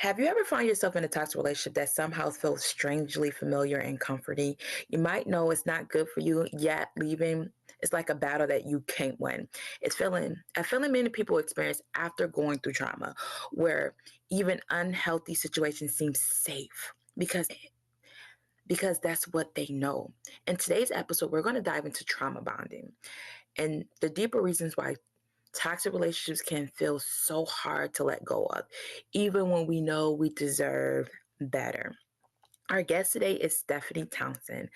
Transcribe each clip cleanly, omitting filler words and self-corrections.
Have you ever found yourself in a toxic relationship that somehow feels strangely familiar and comforting? You might know it's not good for you, yet leaving is like a battle that you can't win. It's a feeling many people experience after going through trauma, where even unhealthy situations seem safe because that's what they know. In today's episode, we're going to dive into trauma bonding and the deeper reasons why toxic relationships can feel so hard to let go of, even when we know we deserve better. Our guest today is Stephanie Townsend,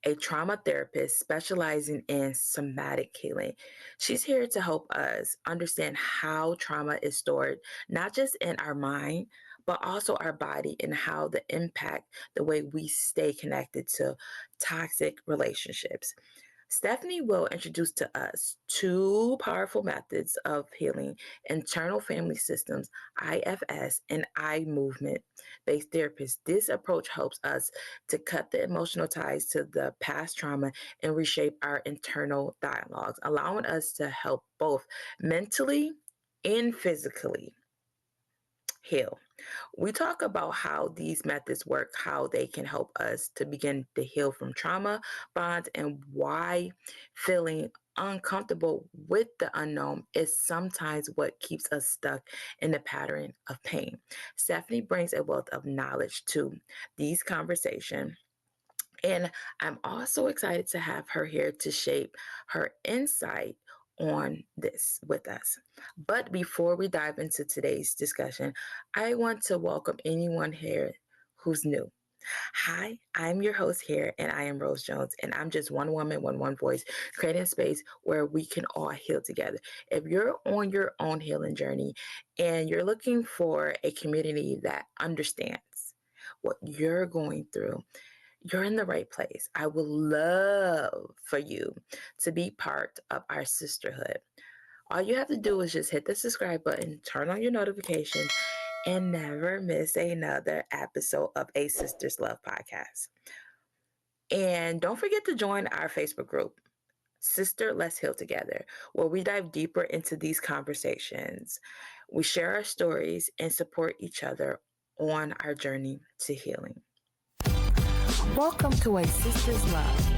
a trauma therapist specializing in somatic healing. She's here to help us understand how trauma is stored, not just in our mind, but also our body and how the impact the way we stay connected to toxic relationships. Stephanie will introduce to us two powerful methods of healing: internal family systems, IFS, and eye movement based therapists. This approach helps us to cut the emotional ties to the past trauma and reshape our internal dialogues, allowing us to help both mentally and physically heal. We talk about how these methods work, how they can help us to begin to heal from trauma bonds, and why feeling uncomfortable with the unknown is sometimes what keeps us stuck in the pattern of pain. Stephanie brings a wealth of knowledge to these conversations. And I'm also excited to have her here to shape her insight on this with us. But before we dive into today's discussion, I want to welcome anyone here who's new. Hi, I'm your host here, and I am Rose Jones, and I'm just one woman, one voice, creating a space where we can all heal together. If you're on your own healing journey and you're looking for a community that understands what you're going through, you're in the right place. I would love for you to be part of our sisterhood. All you have to do is just hit the subscribe button, turn on your notifications, and never miss another episode of A Sister's Love podcast. And don't forget to join our Facebook group, Sister Let's Heal Together, where we dive deeper into these conversations. We share our stories and support each other on our journey to healing. Welcome to A Sister's Love,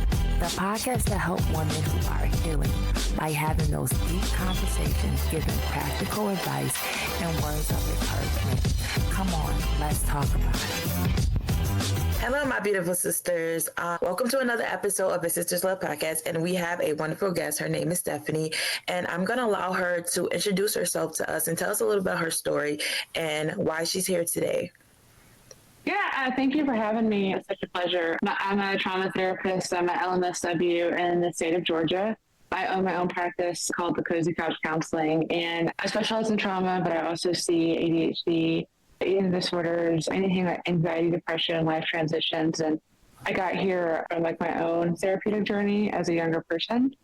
the podcast that helps women who are healing by having those deep conversations, giving practical advice and words of encouragement. Come on, let's talk about it. Hello, my beautiful sisters. Welcome to another episode of A Sister's Love podcast, and we have a wonderful guest. Her name is Stephanie, and I'm going to allow her to introduce herself to us and tell us a little about her story and why she's here today. Yeah, thank you for having me. It's such a pleasure. I'm a trauma therapist. I'm an LMSW in the state of Georgia. I own my own practice called the Cozy Couch Counseling, and I specialize in trauma, but I also see ADHD, eating disorders, anything like anxiety, depression, life transitions. And I got here on like my own therapeutic journey as a younger person.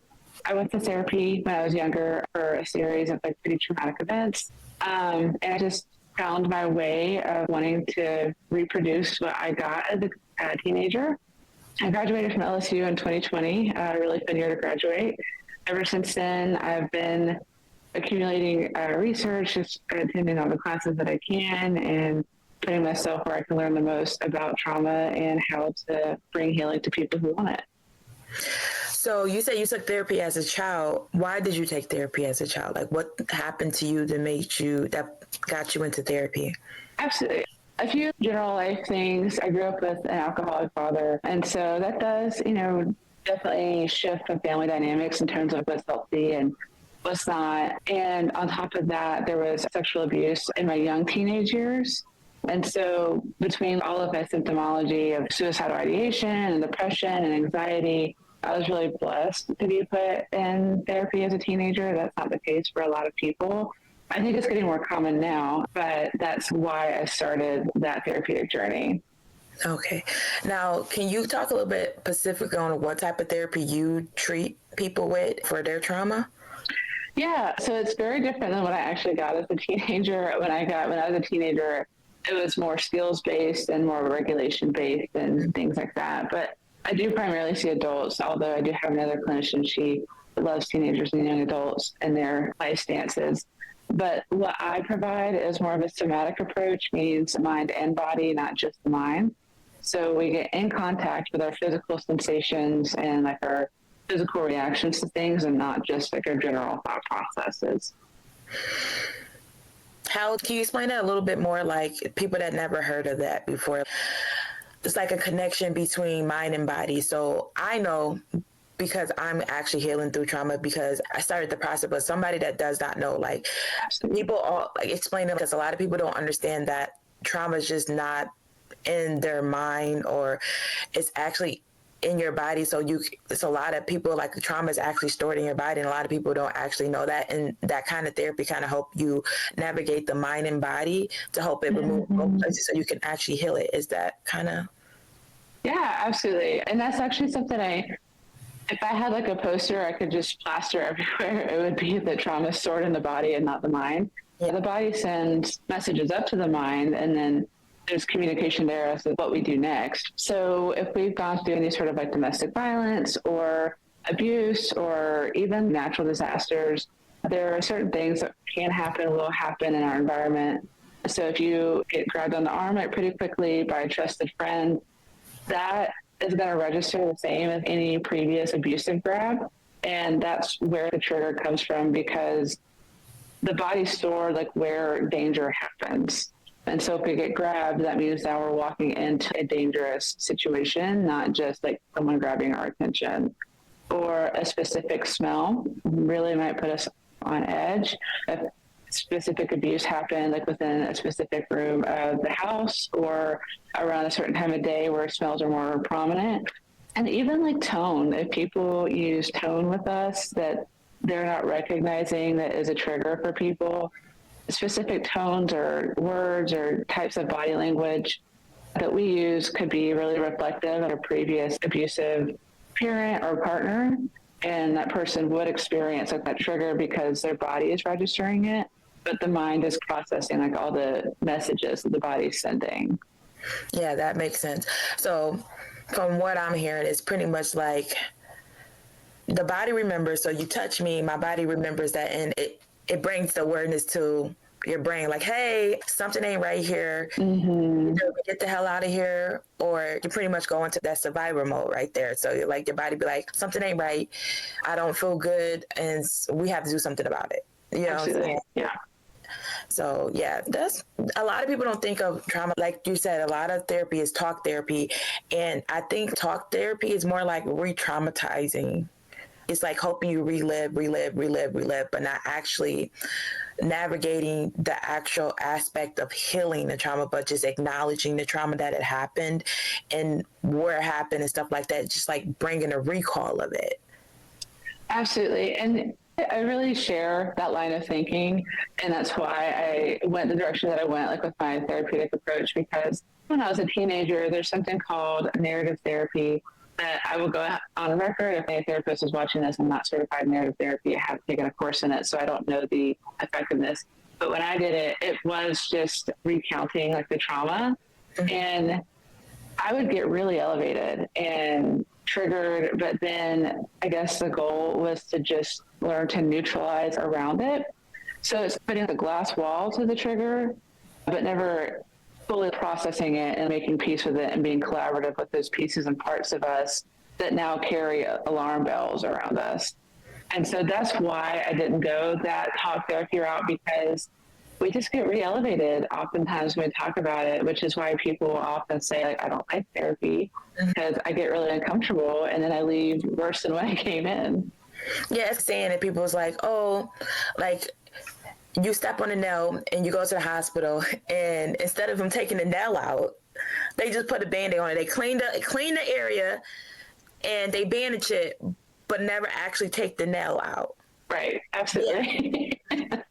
I went to therapy when I was younger for a series of like pretty traumatic events. And I just found my way of wanting to reproduce what I got as a teenager. I graduated from LSU in 2020, a really fun year to graduate. Ever since then, I've been accumulating research, just attending all the classes that I can, and putting myself where I can learn the most about trauma and how to bring healing to people who want it. So you said you took therapy as a child. Why did you take therapy as a child? Like, what happened to you that got you into therapy? Absolutely. A few general life things. I grew up with an alcoholic father, and so that does, definitely shift the family dynamics in terms of what's healthy and what's not. And on top of that, there was sexual abuse in my young teenage years. And so between all of my symptomology of suicidal ideation and depression and anxiety, I was really blessed to be put in therapy as a teenager. That's not the case for a lot of people. I think it's getting more common now, but that's why I started that therapeutic journey. Okay. Now, can you talk a little bit specifically on what type of therapy you treat people with for their trauma? Yeah, so it's very different than what I actually got as a teenager. When I was a teenager, it was more skills-based and more regulation-based and things like that. But I do primarily see adults, although I do have another clinician. She loves teenagers and young adults and their life stances. But what I provide is more of a somatic approach, means mind and body, not just the mind. So we get in contact with our physical sensations and like our physical reactions to things, and not just like our general thought processes. How can you explain that a little bit more? Like people that never heard of that before. It's like a connection between mind and body. So I know because I'm actually healing through trauma because I started the process, but somebody that does not know, like people all like explain it because a lot of people don't understand that trauma is just not in their mind or it's actually in your body. So it's a lot of people like the trauma is actually stored in your body, and a lot of people don't actually know that. And that kind of therapy kind of help you navigate the mind and body to help it remove both places so you can actually heal it. Is that kind of? Yeah, absolutely. And that's actually something if I had like a poster I could just plaster everywhere, it would be that trauma is stored in the body and not the mind. Yeah. The body sends messages up to the mind, and then there's communication there as to what we do next. So if we've gone through any sort of like domestic violence or abuse or even natural disasters, there are certain things that can happen, will happen in our environment. So if you get grabbed on the arm like pretty quickly by a trusted friend, that is going to register the same as any previous abusive grab. And that's where the trigger comes from, because the body's stored like where danger happens. And so if we get grabbed, that means now we're walking into a dangerous situation, not just like someone grabbing our attention. Or a specific smell really might put us on edge. If specific abuse happened like within a specific room of the house or around a certain time of day where smells are more prominent. And even like tone, if people use tone with us that they're not recognizing that is a trigger for people, specific tones or words or types of body language that we use could be really reflective of a previous abusive parent or partner. And that person would experience like that trigger because their body is registering it, but the mind is processing like all the messages that the body's sending. Yeah, that makes sense. So from what I'm hearing, it's pretty much like the body remembers. So you touch me, my body remembers that, and it brings the awareness to your brain, like, hey, something ain't right here. Either we get the hell out of here, or you pretty much go into that survivor mode right there. So you're like, your body be like, something ain't right. I don't feel good, and we have to do something about it. You know what I'm saying? Yeah. So yeah, that's a lot of people don't think of trauma. Like you said, a lot of therapy is talk therapy. And I think talk therapy is more like re-traumatizing. It's like hoping you relive, but not actually navigating the actual aspect of healing the trauma, but just acknowledging the trauma that had happened and where it happened and stuff like that. Just like bringing a recall of it. Absolutely. And I really share that line of thinking. And that's why I went the direction that I went, like with my therapeutic approach, because when I was a teenager, there's something called narrative therapy that I will go on record. If any therapist is watching this, I'm not certified in narrative therapy. I haven't taken a course in it, so I don't know the effectiveness. But when I did it, it was just recounting like the trauma. And I would get really elevated and triggered, but then I guess the goal was to just learn to neutralize around it. So it's putting the glass wall to the trigger, but never fully processing it and making peace with it and being collaborative with those pieces and parts of us that now carry alarm bells around us. And so that's why I didn't go that talk therapy route, because we just get re-elevated oftentimes when we talk about it, which is why people often say, like, I don't like therapy because I get really uncomfortable and then I leave worse than when I came in. Yeah, it's saying that people's like, oh, like you step on a nail and you go to the hospital, and instead of them taking the nail out, they just put a Band-Aid on it. They clean the area and they bandage it, but never actually take the nail out. Right, absolutely. Yeah.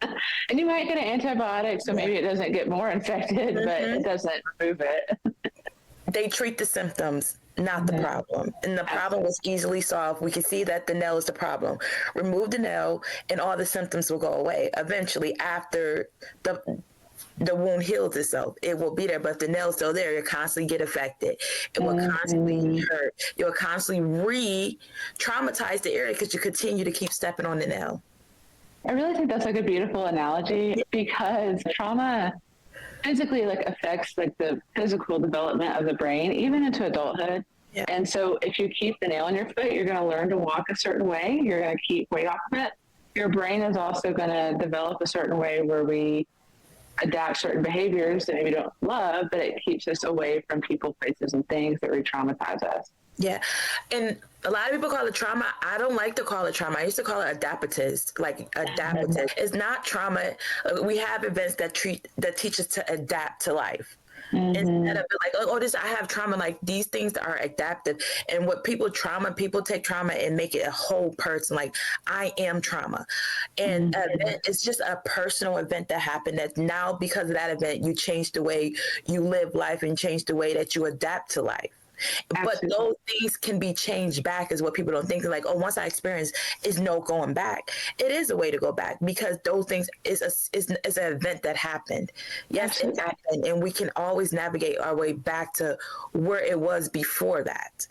And you might get an antibiotic, so maybe it doesn't get more infected, but it doesn't remove it. They treat the symptoms, not the problem. And the problem was easily solved. We can see that the nail is the problem. Remove the nail and all the symptoms will go away. Eventually, after the wound heals itself, it will be there, but the nail's still there. You'll constantly get affected. It will constantly hurt. You'll constantly re-traumatize the area because you continue to keep stepping on the nail. I really think that's like a beautiful analogy because trauma physically like affects like the physical development of the brain, even into adulthood. Yeah. And so if you keep the nail in your foot, you're going to learn to walk a certain way. You're going to keep weight off of it. Your brain is also going to develop a certain way where we adapt certain behaviors that we don't love, but it keeps us away from people, places, and things that re-traumatize us. Yeah. And a lot of people call it trauma. I don't like to call it trauma. I used to call it adaptives, like adaptive. It's not trauma. We have events that teach us to adapt to life. Instead of like, oh, this I have trauma. Like these things are adaptive, and what people take trauma and make it a whole person. Like I am trauma, and it's just a personal event that happened. That now because of that event, you change the way you live life and change the way that you adapt to life. Absolutely. But those things can be changed back is what people don't think. They're like, oh, once I experience, is no going back. It is a way to go back because those things is an event that happened. Yes, Absolutely. It happened, and we can always navigate our way back to where it was before that.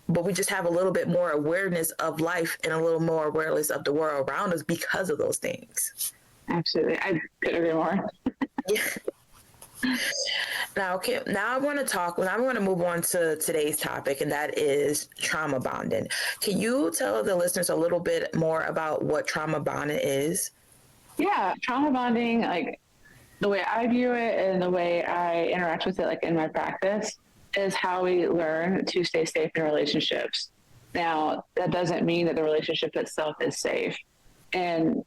But we just have a little bit more awareness of life and a little more awareness of the world around us because of those things. Absolutely. I couldn't agree more. Yeah. Now, okay, now I want to move on to today's topic, and that is trauma bonding. Can you tell the listeners a little bit more about what trauma bonding is? Yeah, trauma bonding, like the way I view it and the way I interact with it, like in my practice, is how we learn to stay safe in relationships. Now, that doesn't mean that the relationship itself is safe. And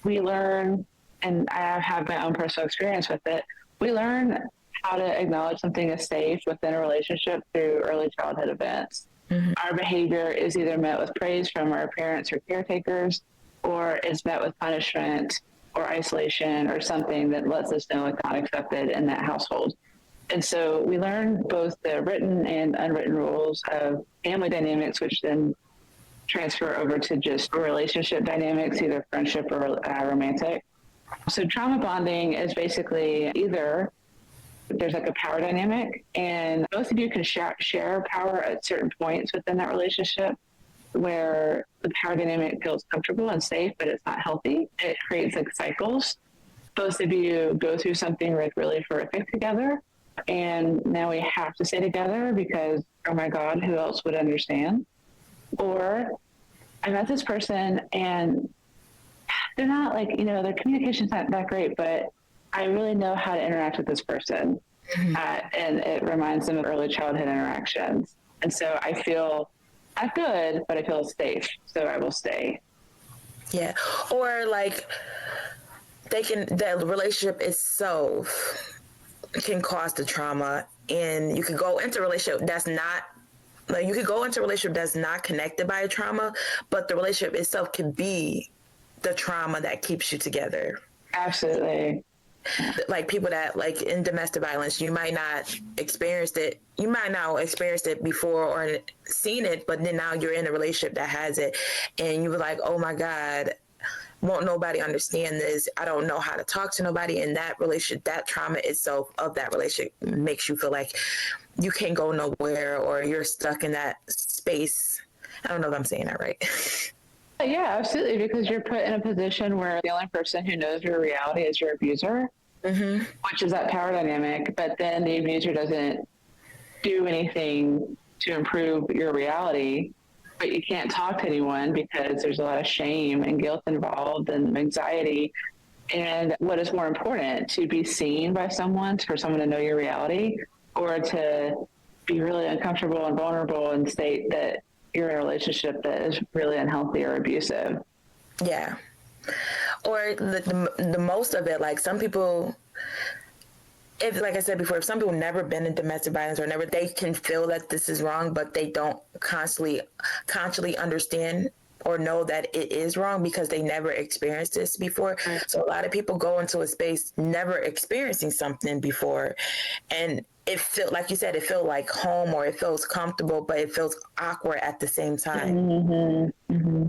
we learn, and I have my own personal experience with it, we learn how to acknowledge something is safe within a relationship through early childhood events. Mm-hmm. Our behavior is either met with praise from our parents or caretakers, or is met with punishment or isolation or something that lets us know it's not accepted in that household. And so we learn both the written and unwritten rules of family dynamics, which then transfer over to just relationship dynamics, either friendship or romantic. So trauma bonding is basically either there's like a power dynamic, and both of you can share power at certain points within that relationship where the power dynamic feels comfortable and safe, but it's not healthy. It creates like cycles. Both of you go through something like really horrific together, and now we have to stay together because, oh my God, who else would understand? Or I met this person and they're not like, their communication's not that great, but I really know how to interact with this person. Mm-hmm. And it reminds them of early childhood interactions. And so I feel not good, but I feel safe. So I will stay. Yeah. Or like the relationship itself can cause the trauma, and you can go into a relationship that's not, like you could go into a relationship that's not connected by a trauma, but the relationship itself can be the trauma that keeps you together. Absolutely. Like people that like in domestic violence, you might not experienced it before or seen it, but then now you're in a relationship that has it, and you were like, oh my God, won't nobody understand this? I don't know how to talk to nobody. And that relationship, that trauma itself of that relationship makes you feel like you can't go nowhere, or you're stuck in that space. I don't know if I'm saying that right. Yeah, absolutely. Because you're put in a position where the only person who knows your reality is your abuser, mm-hmm. which is that power dynamic. But then the abuser doesn't do anything to improve your reality, but you can't talk to anyone because there's a lot of shame and guilt involved and anxiety. And what is more important, to be seen by someone, for someone to know your reality, or to be really uncomfortable and vulnerable and state that you're in a relationship that is really unhealthy or abusive? Yeah. Or the most of it, like some people, if, like I said before, if some people never been in domestic violence or never, they can feel that this is wrong, but they don't consciously understand or know that it is wrong because they never experienced this before. Right. So a lot of people go into a space never experiencing something before, and it felt, like you said, it feels like home, or it feels comfortable, but it feels awkward at the same time. Mm-hmm. Mm-hmm.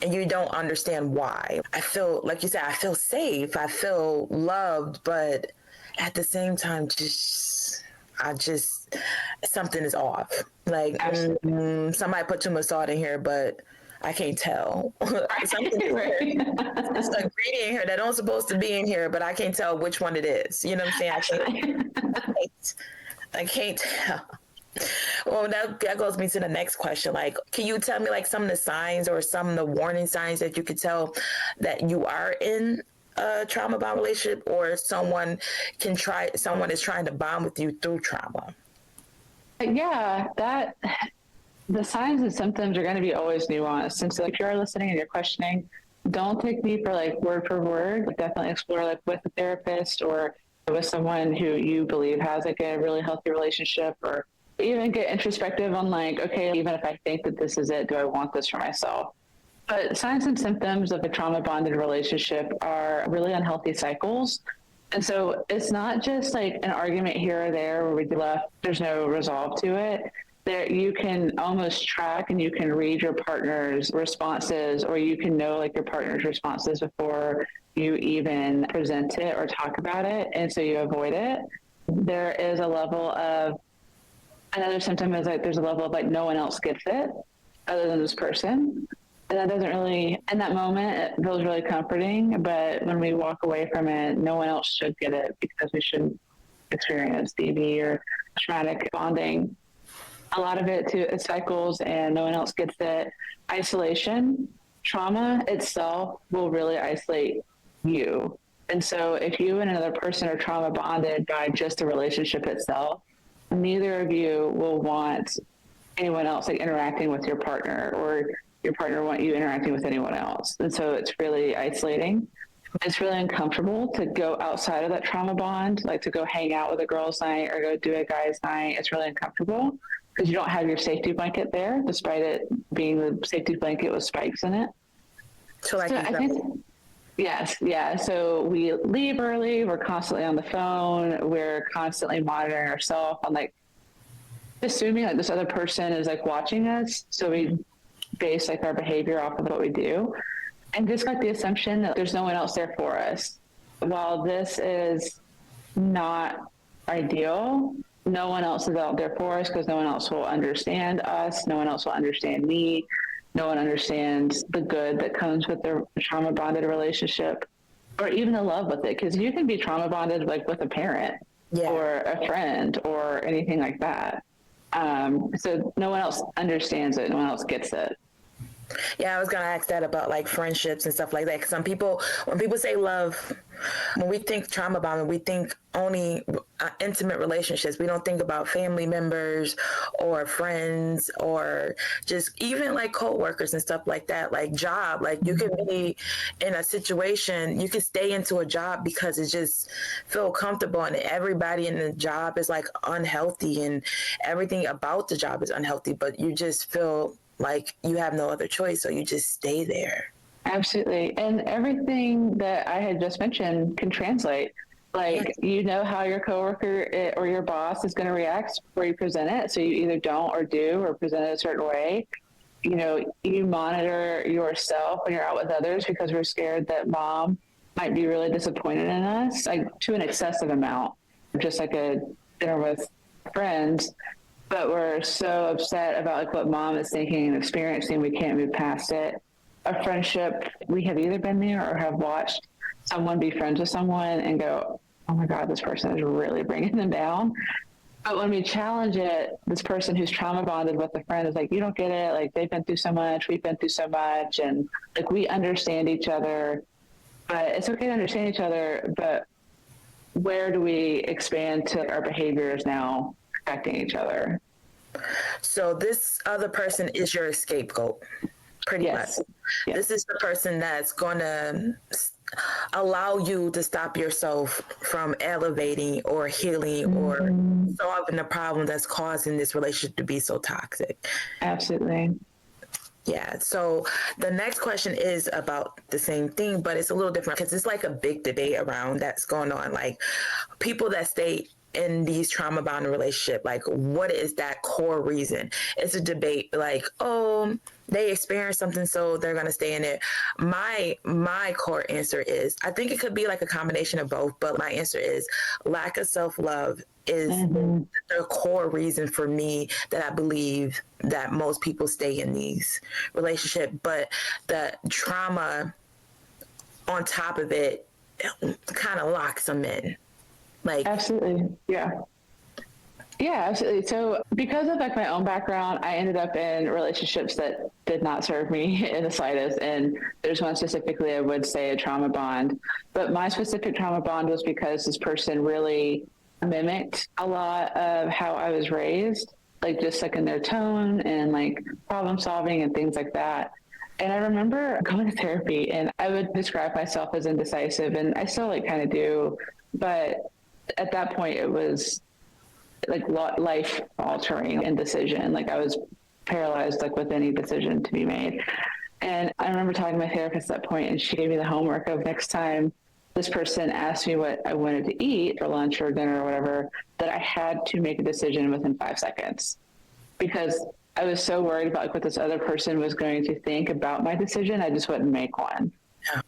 And you don't understand why. I feel, like you said, I feel safe, I feel loved, but at the same time, something is off. Like somebody put too much salt in here, but I can't tell. Something is Right. here. It's an ingredient here that don't supposed to be in here, but I can't tell which one it is. You know what I'm saying? Absolutely. I can't tell. Well, that goes me to the next question. Like, can you tell me like some of the signs or some of the warning signs that you could tell that you are in a trauma bond relationship, or someone is trying to bond with you through trauma? Yeah, that the signs and symptoms are going to be always nuanced. And so if you're listening and you're questioning, don't take me for like word for word, but definitely explore like with a therapist or with someone who you believe has like a really healthy relationship, or even get introspective on like, okay, even if I think that this is it, do I want this for myself? But signs and symptoms of a trauma bonded relationship are really unhealthy cycles. And so it's not just like an argument here or there where we left, there's no resolve to it. There you can almost track and you can read your partner's responses, or you can know like your partner's responses before you even present it or talk about it. And so you avoid it. There is a level of another symptom is like there's a level of like no one else gets it other than this person. And that doesn't really, in that moment, it feels really comforting. But when we walk away from it, no one else should get it because we shouldn't experience DV or traumatic bonding. A lot of it too is cycles and no one else gets it. Isolation, trauma itself will really isolate you. And so if you and another person are trauma bonded by just the relationship itself, neither of you will want anyone else like interacting with your partner, or your partner want you interacting with anyone else. And so it's really isolating. It's really uncomfortable to go outside of that trauma bond, like to go hang out with a girls' night or go do a guys' night. It's really uncomfortable because you don't have your safety blanket there, despite it being the safety blanket with spikes in it. So like, So I think, yes, yeah. So we leave early. We're constantly on the phone. We're constantly monitoring ourselves on like assuming like this other person is like watching us. So we base like our behavior off of what we do, and just got the assumption that there's no one else there for us. While this is not ideal, no one else is out there for us because no one else will understand us. No one else will understand me. No one understands the good that comes with the trauma bonded relationship, or even the love with it. Because you can be trauma bonded like with a parent, yeah, or a friend or anything like that. So no one else understands it. No one else gets it. Yeah, I was gonna ask that about like friendships and stuff like that. Cause some people, when people say love, when we think trauma bonding, we think only intimate relationships. We don't think about family members or friends or just even like coworkers and stuff like that. Like job, like you could be in a situation, you could stay into a job because it just feel comfortable, and everybody in the job is like unhealthy, and everything about the job is unhealthy, but you just feel like you have no other choice, so you just stay there. Absolutely. And everything that I had just mentioned can translate. Like, yes, you know how your coworker or your boss is going to react before you present it. So you either don't or do or present it a certain way. You know, you monitor yourself when you're out with others because we're scared that mom might be really disappointed in us, like to an excessive amount, just like a dinner with friends. But we're so upset about like what mom is thinking and experiencing, we can't move past it. A friendship, we have either been there or have watched someone be friends with someone and go, oh my God, this person is really bringing them down. But when we challenge it, this person who's trauma bonded with a friend is like, you don't get it. Like they've been through so much, we've been through so much. And like, we understand each other, but it's okay to understand each other. But where do we expand to our behaviors now affecting each other? So this other person is your scapegoat, pretty much. Yes. This is the person that's going to allow you to stop yourself from elevating or healing or solving the problem that's causing this relationship to be so toxic. Absolutely. Yeah. So the next question is about the same thing, but it's a little different because it's like a big debate around that's going on. Like people that stay in these trauma bonded relationship, like what is that core reason? It's a debate, like, oh, they experienced something, so they're gonna stay in it. My core answer is, I think it could be like a combination of both, but my answer is lack of self-love is the core reason for me that I believe that most people stay in these relationships. But the trauma on top of it kind of locks them in. Like, Absolutely. Yeah. Yeah, absolutely. So because of like my own background, I ended up in relationships that did not serve me in the slightest. And there's one specifically I would say a trauma bond. But my specific trauma bond was because this person really mimicked a lot of how I was raised, like just like in their tone and like problem solving and things like that. And I remember going to therapy and I would describe myself as indecisive, and I still like kind of do. But at that point, it was like life altering indecision. Like I was paralyzed, like with any decision to be made. And I remember talking to my therapist at that point, and she gave me the homework of next time this person asked me what I wanted to eat for lunch or dinner or whatever, that I had to make a decision within 5 seconds, because I was so worried about like what this other person was going to think about my decision. I just wouldn't make one.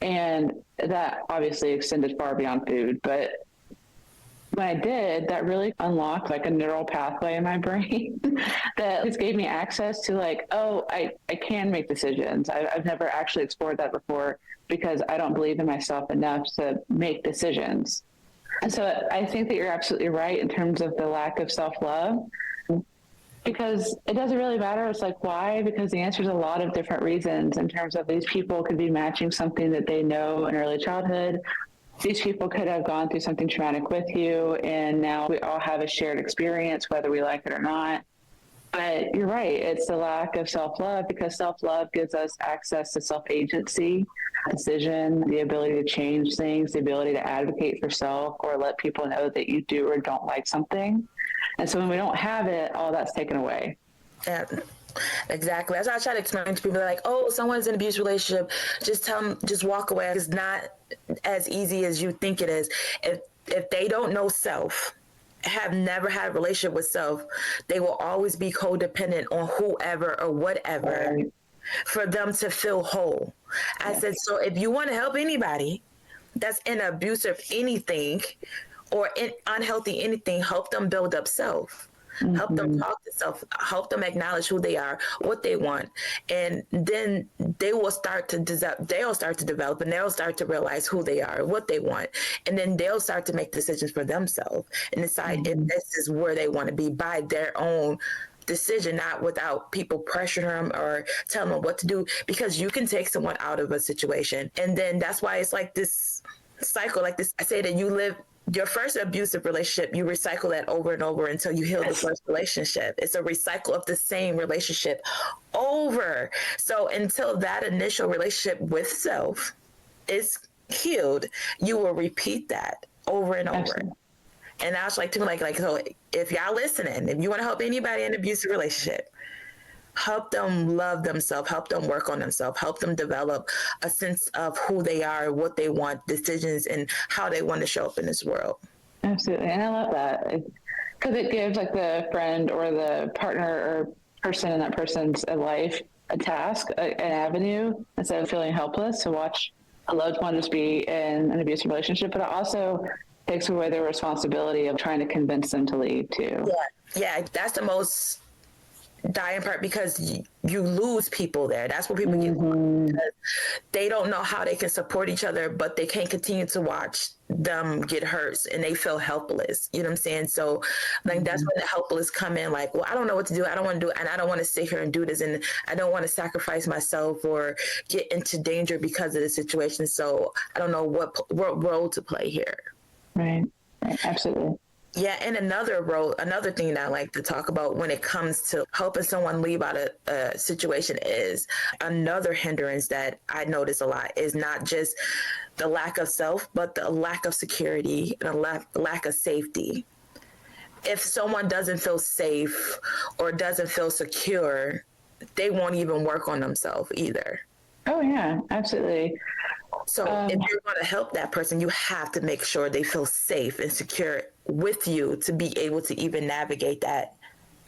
And that obviously extended far beyond food, but when I did, that really unlocked like a neural pathway in my brain that just gave me access to like, oh, I can make decisions. I've never actually explored that before because I don't believe in myself enough to make decisions. And so I think that you're absolutely right in terms of the lack of self-love, because it doesn't really matter. It's like, why? Because the answer is a lot of different reasons in terms of these people could be matching something that they know in early childhood. These people could have gone through something traumatic with you, and now we all have a shared experience, whether we like it or not. But you're right. It's the lack of self-love, because self-love gives us access to self-agency, decision, the ability to change things, the ability to advocate for self or let people know that you do or don't like something. And so when we don't have it, all that's taken away. yeah, exactly. That's what I try to explain to people. They're like, oh, someone's in an abusive relationship, just tell them, just walk away. It's not as easy as you think it is. If they don't know self, have never had a relationship with self, they will always be codependent on whoever or whatever for them to feel whole. I said, so if you want to help anybody that's in abusive anything or in unhealthy anything, help them build up self. Help them talk to self, help them acknowledge who they are, what they want. And then they will start to develop, and they'll start to realize who they are, what they want. And then they'll start to make decisions for themselves and decide if this is where they want to be by their own decision, not without people pressuring them or telling them what to do, because you can take someone out of a situation. And then that's why it's like this cycle, like this. I say that you live your first abusive relationship, you recycle that over and over until you heal the first relationship. It's a recycle of the same relationship over. So until that initial relationship with self is healed, you will repeat that over and over. Absolutely. And I was like, to me, like, so if y'all listening, if you want to help anybody in an abusive relationship, help them love themselves, help them work on themselves, help them develop a sense of who they are, what they want, decisions, and how they want to show up in this world. Absolutely. And I love that, because it gives like the friend or the partner or person in that person's life a task, an avenue, instead of feeling helpless to watch a loved one just be in an abusive relationship. But it also takes away their responsibility of trying to convince them to leave too. Yeah, that's the most dying part, because you lose people there. That's where people get lost, because they don't know how they can support each other, but they can't continue to watch them get hurt, and they feel helpless. You know what I'm saying? So like that's when the helpless come in, like, well, I don't know what to do, I don't want to do it, and I don't want to sit here and do this, and I don't want to sacrifice myself or get into danger because of the situation, so I don't know what role to play here. Right. Absolutely. Yeah, and another thing that I like to talk about when it comes to helping someone leave out a situation is another hindrance that I notice a lot is not just the lack of self, but the lack of security and a lack of safety. If someone doesn't feel safe or doesn't feel secure, they won't even work on themselves either. Oh, yeah, absolutely. So if you're going to help that person, you have to make sure they feel safe and secure with you to be able to even navigate that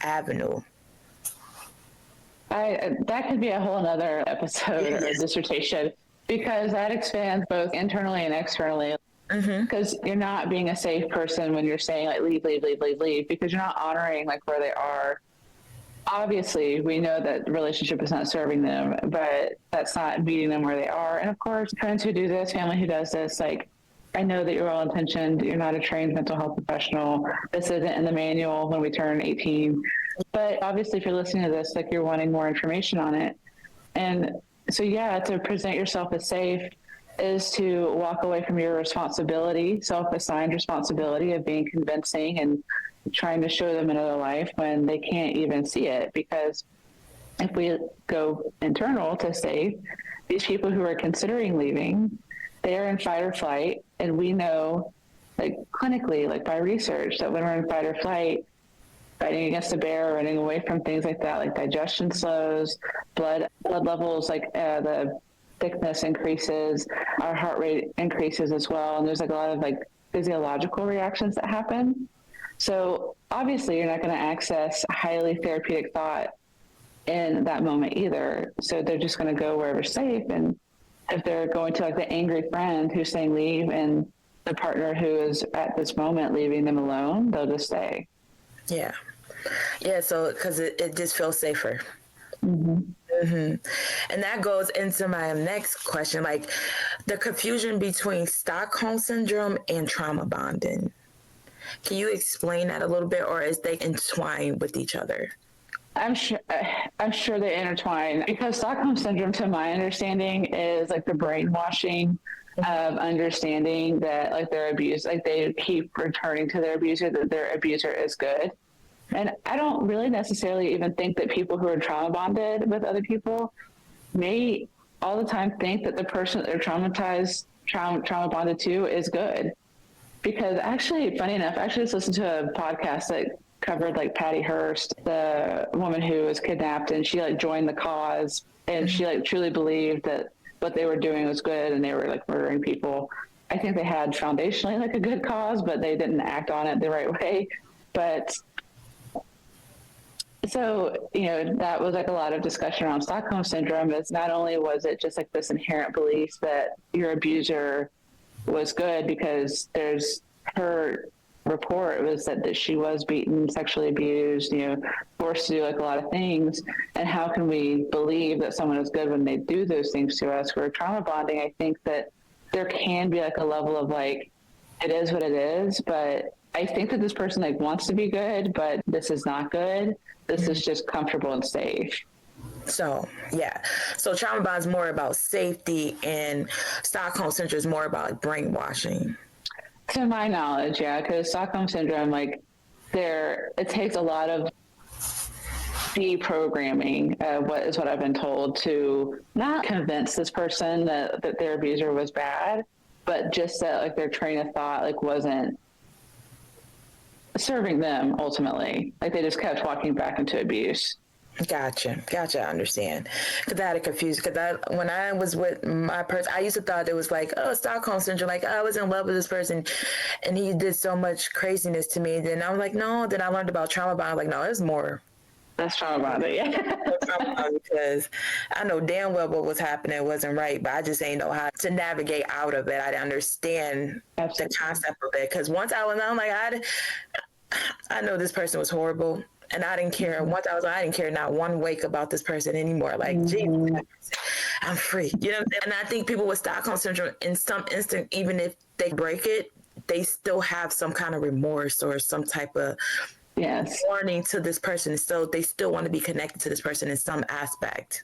avenue. That could be a whole nother episode or dissertation, because that expands both internally and externally. Because you're not being a safe person when you're saying like leave, leave, leave, leave, leave, because you're not honoring like where they are. Obviously, we know that the relationship is not serving them, but that's not meeting them where they are. And of course, friends who do this, family who does this, like, I know that you're well intentioned. You're not a trained mental health professional. This isn't in the manual when we turn 18. But obviously, if you're listening to this, like, you're wanting more information on it. And so, yeah, to present yourself as safe is to walk away from your responsibility, self-assigned responsibility of being convincing and trying to show them another life when they can't even see it. Because if we go internal to say, these people who are considering leaving, they are in fight or flight. And we know, like clinically, like by research, that when we're in fight or flight, fighting against a bear, running away from things like that, like digestion slows, blood levels, like the thickness increases, our heart rate increases as well. And there's like a lot of like physiological reactions that happen. So obviously you're not going to access highly therapeutic thought in that moment either. So they're just going to go wherever's safe. And if they're going to like the angry friend who's saying leave and the partner who is at this moment leaving them alone, they'll just stay. Yeah. Yeah. So, because it just feels safer. And that goes into my next question, like the confusion between Stockholm syndrome and trauma bonding. Can you explain that a little bit, or is they entwined with each other? I'm sure they intertwine, because Stockholm syndrome, to my understanding, is like the brainwashing of understanding that like their abuse, like they keep returning to their abuser, that their abuser is good. And I don't really necessarily even think that people who are trauma bonded with other people may all the time think that the person that they're trauma bonded to is good. Because actually, funny enough, I actually just listened to a podcast that covered like Patty Hearst, the woman who was kidnapped, and she like joined the cause, and she like truly believed that what they were doing was good and they were like murdering people. I think they had foundationally like a good cause, but they didn't act on it the right way. But so, you know, that was like a lot of discussion around Stockholm syndrome. Is not only was it just like this inherent belief that your abuser was good, because there's her report was that she was beaten, sexually abused, you know, forced to do like a lot of things. And how can we believe that someone is good when they do those things to us? We're trauma bonding. I think that there can be like a level of like, it is what it is, but I think that this person like wants to be good, but this is not good. This is just comfortable and safe. So, yeah. So trauma bond is more about safety, and Stockholm syndrome is more about brainwashing. To my knowledge, yeah, because Stockholm syndrome, like, it takes a lot of deprogramming, what I've been told, to not convince this person that their abuser was bad, but just that like their train of thought like wasn't serving them ultimately. Like they just kept walking back into abuse. Gotcha. I understand. Because I had it confused. Because when I was with my person, I used to thought it was like, oh, Stockholm syndrome. Like, I was in love with this person, and he did so much craziness to me. Then I was like, no. Then I learned about trauma bond. I was like, no, there's more. That's trauma bonding, yeah. Because I know damn well what was happening wasn't right, but I just ain't know how to navigate out of it. I didn't understand the concept of it. Because once I was on, like, I know this person was horrible. And I didn't care. Once I didn't care not one wake about this person anymore. Like, geez, I'm free. You know? And I think people with Stockholm syndrome, in some instant, even if they break it, they still have some kind of remorse or some type of warning to this person. So they still want to be connected to this person in some aspect.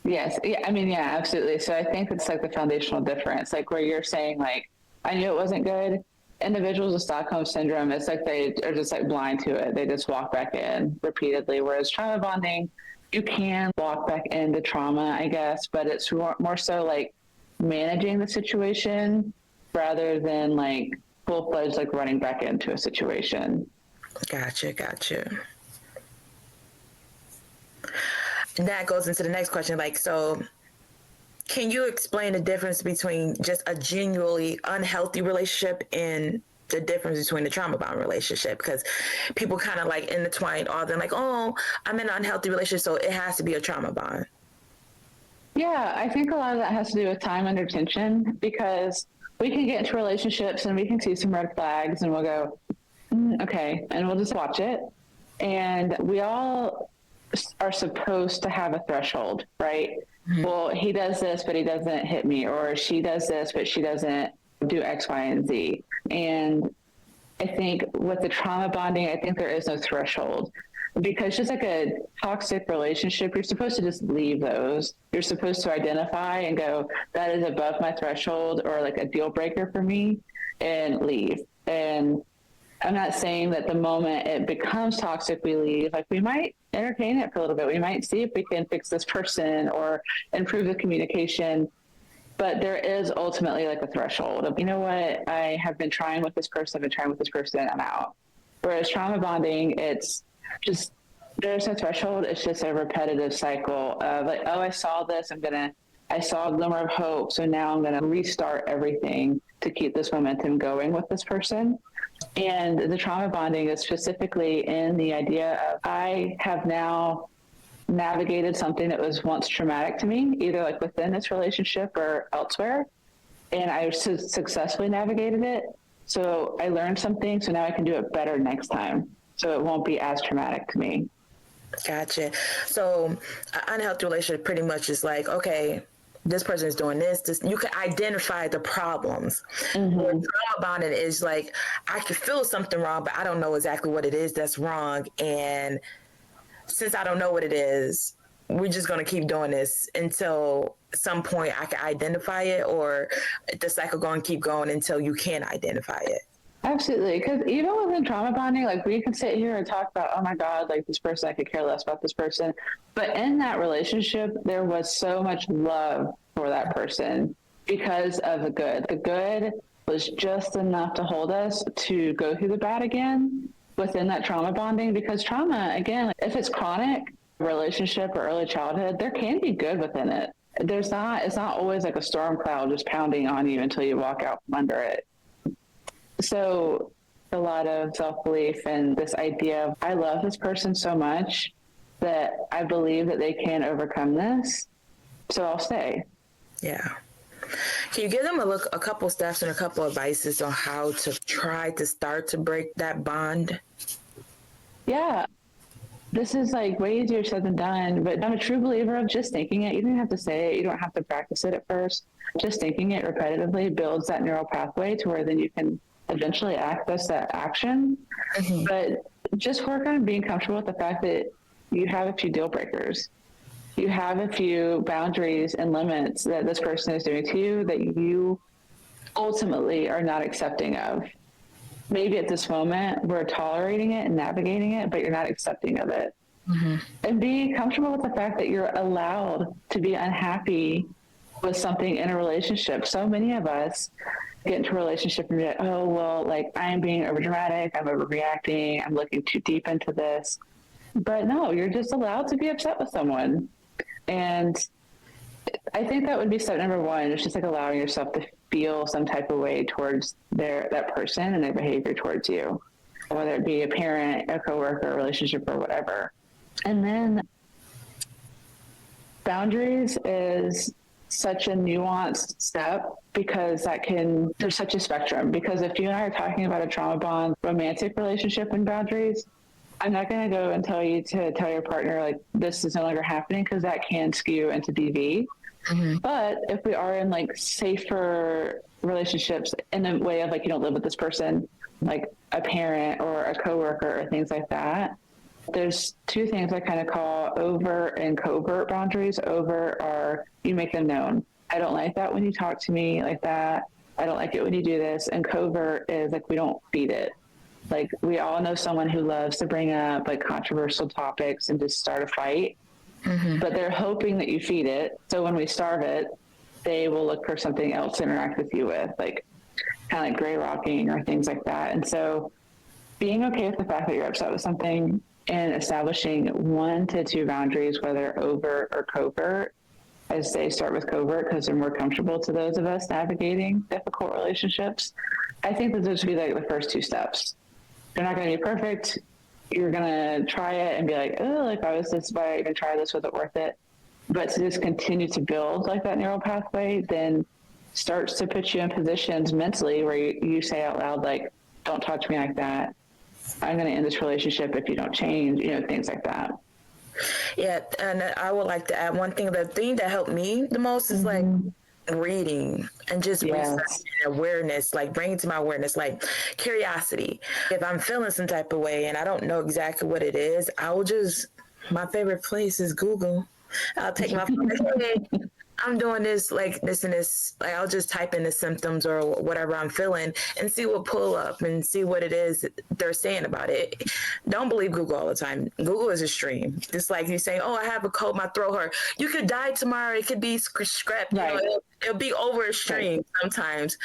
Yes. Yeah. I mean, yeah, absolutely. So I think it's like the foundational difference, like where you're saying, like, I knew it wasn't good. Individuals with Stockholm syndrome, it's like they are just like blind to it. They just walk back in repeatedly. Whereas trauma bonding, you can walk back into trauma, I guess, but it's more so like managing the situation rather than like full-fledged like running back into a situation. Gotcha. And that goes into the next question. Like, so Can you explain the difference between just a genuinely unhealthy relationship and the difference between the trauma bond relationship? Because people kind of like intertwine all them, like, oh, I'm in an unhealthy relationship, so it has to be a trauma bond. Yeah, I think a lot of that has to do with time under tension, because we can get into relationships and we can see some red flags and we'll go, okay, and we'll just watch it. And we all are supposed to have a threshold, right? Mm-hmm. Well, he does this, but he doesn't hit me, or she does this, but she doesn't do X, Y, and Z. And I think with the trauma bonding, I think there is no threshold, because just like a toxic relationship, you're supposed to just leave those. You're supposed to identify and go, that is above my threshold or like a deal breaker for me, and leave. And I'm not saying that the moment it becomes toxic, we leave. Like, we might entertain it for a little bit. We might see if we can fix this person or improve the communication. But there is ultimately like a threshold of, you know what, I have been trying with this person, I'm out. Whereas trauma bonding, it's just, there's no threshold. It's just a repetitive cycle of like, oh, I saw this, I saw a glimmer of hope, so now I'm going to restart everything to keep this momentum going with this person. And the trauma bonding is specifically in the idea of, I have now navigated something that was once traumatic to me, either like within this relationship or elsewhere, and I successfully navigated it. So I learned something, so now I can do it better next time, so it won't be as traumatic to me. Gotcha. So an unhealthy relationship pretty much is like, okay, this person is doing this, you can identify the problems. Mm-hmm. Trauma bonding is like, I can feel something wrong, but I don't know exactly what it is that's wrong. And since I don't know what it is, we're just going to keep doing this until some point I can identify it, or the cycle going to keep going until you can identify it. Absolutely. Because even within trauma bonding, like, we can sit here and talk about, oh my God, like this person, I could care less about this person. But in that relationship, there was so much love for that person because of the good. The good was just enough to hold us to go through the bad again within that trauma bonding. Because trauma, again, if it's chronic relationship or early childhood, there can be good within it. It's not always like a storm cloud just pounding on you until you walk out from under it. So a lot of self-belief and this idea of, I love this person so much that I believe that they can overcome this, so I'll stay. Yeah. Can you give them a couple steps and a couple advices on how to try to start to break that bond? Yeah. This is like way easier said than done, but I'm a true believer of just thinking it. You don't have to say it. You don't have to practice it at first. Just thinking it repetitively builds that neural pathway to where then you can eventually access that action. Mm-hmm. But just work on being comfortable with the fact that you have a few deal breakers. You have a few boundaries and limits that this person is doing to you that you ultimately are not accepting of. Maybe at this moment we're tolerating it and navigating it, but you're not accepting of it. Mm-hmm. And be comfortable with the fact that you're allowed to be unhappy with something in a relationship. So many of us get into a relationship and be like, oh, well, like, I'm being overdramatic, I'm overreacting, I'm looking too deep into this. But no, you're just allowed to be upset with someone. And I think that would be step number one. It's just like allowing yourself to feel some type of way towards that person and their behavior towards you, whether it be a parent, a coworker, a relationship, or whatever. And then boundaries is such a nuanced step, because there's such a spectrum. Because if you and I are talking about a trauma bond, romantic relationship and boundaries, I'm not going to go and tell you to tell your partner, like, this is no longer happening, because that can skew into DV. Mm-hmm. But if we are in like safer relationships in a way of like, you don't live with this person, like a parent or a coworker or things like that, there's two things I kind of call overt and covert boundaries. Overt are, you make them known. I don't like that when you talk to me like that. I don't like it when you do this. And covert is like, we don't feed it. Like, we all know someone who loves to bring up like controversial topics and just start a fight. Mm-hmm. But they're hoping that you feed it. So when we starve it, they will look for something else to interact with you with, like kind of like gray rocking or things like that. And so being okay with the fact that you're upset with something and establishing 1 to 2 boundaries, whether overt or covert, I say start with covert because they're more comfortable to those of us navigating difficult relationships. I think that those would be like the first two steps. They're not going to be perfect. You're going to try it and be like, oh, like I was this way, I can try this, was it worth it? But to just continue to build like that neural pathway, then starts to put you in positions mentally where you say out loud, like, don't talk to me like that. I'm going to end this relationship if you don't change, things like that. Yeah, and I would like to add one thing. The thing that helped me the most is like reading and just research Yes. and awareness, like bringing to my awareness, like curiosity. If I'm feeling some type of way and I don't know exactly what it is, my favorite place is Google. I'll take my phone, hey, I'm doing this, like this and this. Like I'll just type in the symptoms or whatever I'm feeling and see what pull up and see what it is they're saying about it. Don't believe Google all the time. Google is extreme. Just like you say, oh, I have a cold, my throat hurt. You could die tomorrow. It could be scrapped. Right. It'll be over extreme sometimes.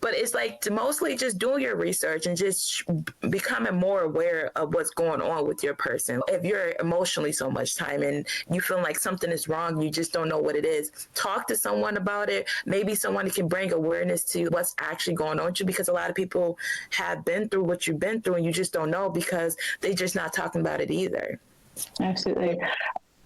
But it's like to mostly just doing your research and just becoming more aware of what's going on with your person. If you're emotionally so much time and you feel like something is wrong, you just don't know what it is, talk to someone about it. Maybe someone can bring awareness to what's actually going on with you, because a lot of people have been through what you've been through and you just don't know because they're just not talking about it either. Absolutely.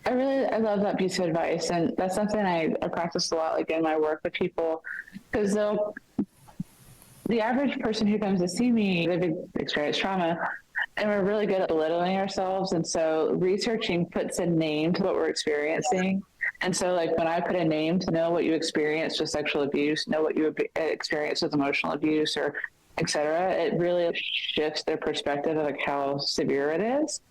I love that piece of advice. And that's something I practice a lot, like in my work with people, because the average person who comes to see me, they've experienced trauma, and we're really good at belittling ourselves. And so researching puts a name to what we're experiencing. And so like when I put a name to know what you experienced with sexual abuse, know what you experienced with emotional abuse, or et cetera, it really shifts their perspective of like how severe it is.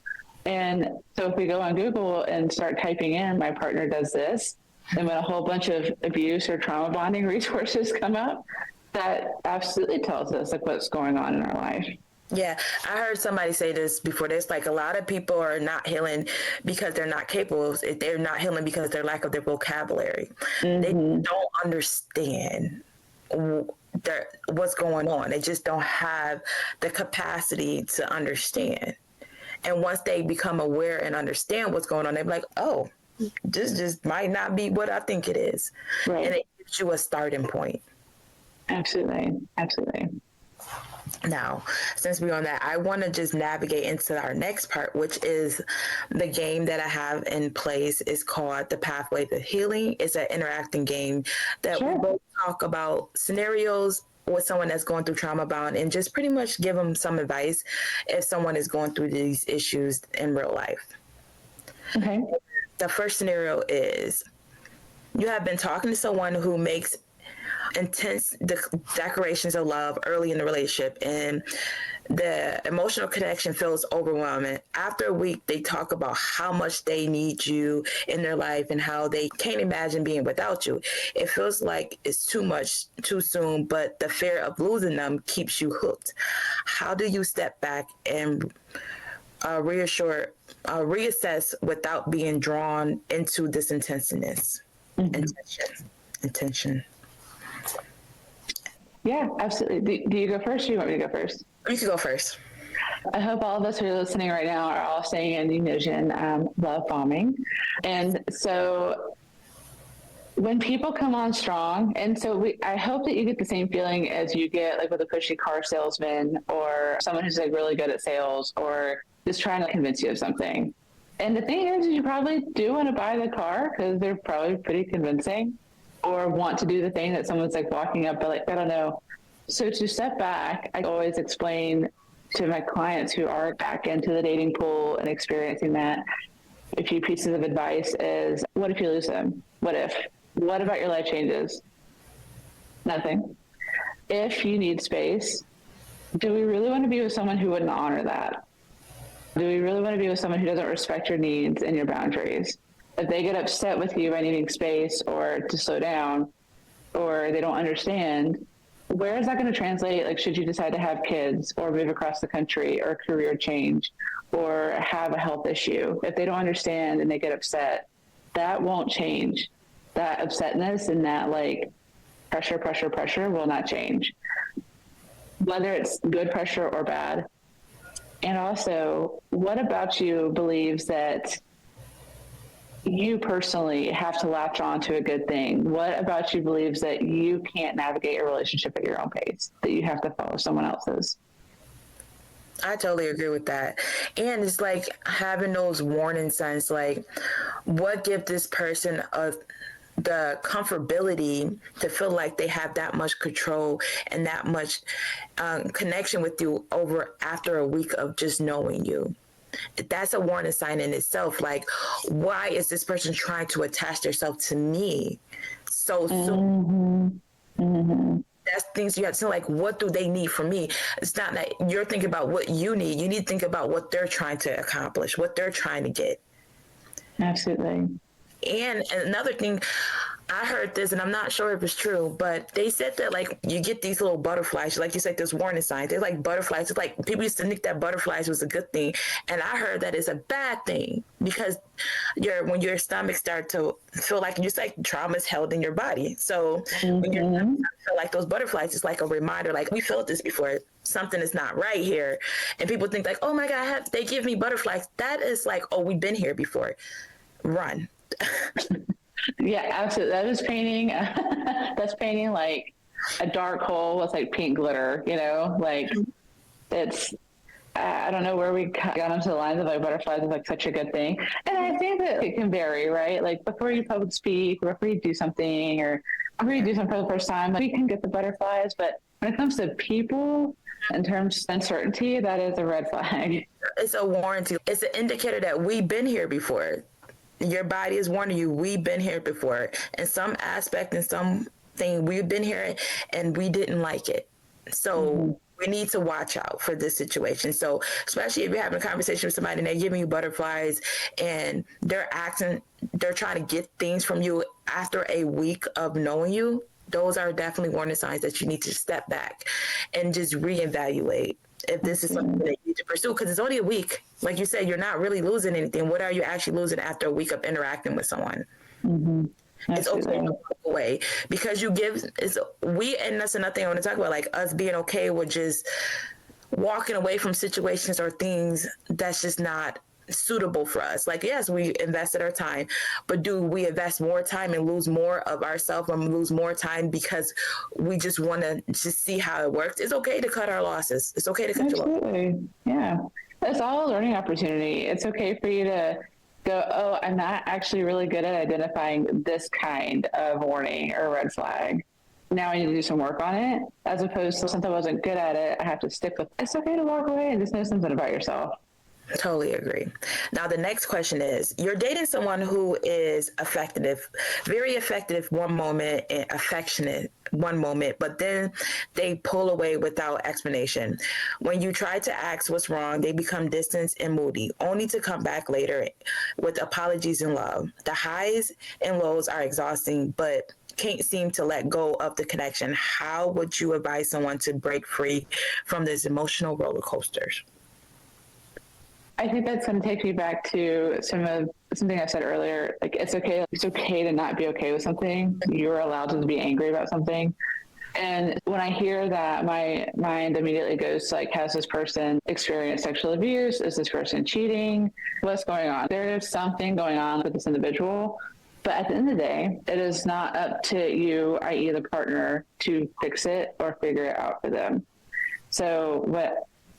And so if we go on Google and start typing in, my partner does this, and when a whole bunch of abuse or trauma bonding resources come up, that absolutely tells us like what's going on in our life. Yeah, I heard somebody say this before. There's like a lot of people are not healing because they're not capable. They're not healing because their lack of their vocabulary. They don't understand what's going on. They just don't have the capacity to understand. And once they become aware and understand what's going on, they're like, oh, this just might not be what I think it is. Right. And it gives you a starting point. Absolutely. Absolutely. Now, since we're on that, I want to just navigate into our next part, which is the game that I have in place. Is called The Pathway to Healing. It's an interacting game that we both talk about scenarios with someone that's going through trauma bond and just pretty much give them some advice if someone is going through these issues in real life. Okay. The first scenario is you have been talking to someone who makes intense declarations of love early in the relationship, and the emotional connection feels overwhelming. After a week, they talk about how much they need you in their life and how they can't imagine being without you. It feels like it's too much too soon, but the fear of losing them keeps you hooked. How do you step back and reassess without being drawn into this intention? Yeah, absolutely. Do you go first, or do you want me to go first? You can go first. I hope all of us who are listening right now are all staying in the envision love bombing. And so when people come on strong, and so I hope that you get the same feeling as you get like with a pushy car salesman or someone who's like really good at sales or just trying to convince you of something. And the thing is you probably do want to buy the car because they're probably pretty convincing, or want to do the thing that someone's like walking up, but like, I don't know. So to step back, I always explain to my clients who are back into the dating pool and experiencing that, a few pieces of advice is, what if you lose them? What about your life changes? Nothing. If you need space, do we really want to be with someone who wouldn't honor that? Do we really want to be with someone who doesn't respect your needs and your boundaries? If they get upset with you by needing space or to slow down, or they don't understand, where is that going to translate? Like, should you decide to have kids or move across the country or career change or have a health issue? If they don't understand and they get upset, that won't change. That upsetness and that like pressure will not change, whether it's good pressure or bad. And also, what about you believes that you personally have to latch on to a good thing? What about you believes that you can't navigate a relationship at your own pace, that you have to follow someone else's? I totally agree with that. And it's like having those warning signs, like what give this person the comfortability to feel like they have that much control and that much connection with you over after a week of just knowing you. That's a warning sign in itself. Like, why is this person trying to attach themselves to me so soon? Mm-hmm. Mm-hmm. That's things you have to say, like, what do they need from me? It's not that you're thinking about what you need. You need to think about what they're trying to accomplish, what they're trying to get. Absolutely. And another thing, I heard this, and I'm not sure if it's true, but they said that like you get these little butterflies, like you said, this warning signs. They're like butterflies. It's like people used to think that butterflies was a good thing, and I heard that it's a bad thing because when your stomach starts to feel like it's like trauma is held in your body. So when your stomach feel like those butterflies, it's like a reminder, like we felt this before. Something is not right here, and people think like, oh my God, they give me butterflies. That is like, oh, we've been here before. Run. Yeah, absolutely. That is painting. That's painting like a dark hole with like pink glitter, like it's, I don't know where we got onto the lines of like butterflies is like such a good thing. And I think that it can vary, right? Like before you public speak, or before you do something, or before you do something for the first time, like, we can get the butterflies. But when it comes to people, in terms of uncertainty, that is a red flag. It's a warranty. It's an indicator that we've been here before. Your body is warning you, we've been here before. In some aspect, in something, we've been here and we didn't like it. So we need to watch out for this situation. So especially if you're having a conversation with somebody and they're giving you butterflies and they're trying to get things from you after a week of knowing you, those are definitely warning signs that you need to step back and just reevaluate if this is something that you need to pursue, because it's only a week. Like you said, you're not really losing anything. What are you actually losing after a week of interacting with someone? Mm-hmm. It's okay to walk away because and that's another thing I want to talk about, like us being okay with just walking away from situations or things that's just not suitable for us. Like, yes, we invested our time, but do we invest more time and lose more of ourselves and lose more time because we just want to just see how it works? It's okay to cut our losses. It's okay to cut your losses. Absolutely. Yeah. It's all a learning opportunity. It's okay for you to go, oh, I'm not actually really good at identifying this kind of warning or red flag. Now I need to do some work on it, as opposed to since I wasn't good at it, I have to stick with it. It's okay to walk away and just know something about yourself. Totally agree. Now, the next question is, you're dating someone who is effective, very effective one moment and affectionate one moment, but then they pull away without explanation. When you try to ask what's wrong, they become distant and moody, only to come back later with apologies and love. The highs and lows are exhausting, but can't seem to let go of the connection. How would you advise someone to break free from these emotional roller coasters? I think that's going to take me back to something I said earlier. Like, it's okay to not be okay with something. You're allowed to be angry about something. And when I hear that, my mind immediately goes to, like, has this person experienced sexual abuse? Is this person cheating? What's going on? There's something going on with this individual. But at the end of the day, it is not up to you, i.e. the partner, to fix it or figure it out for them. So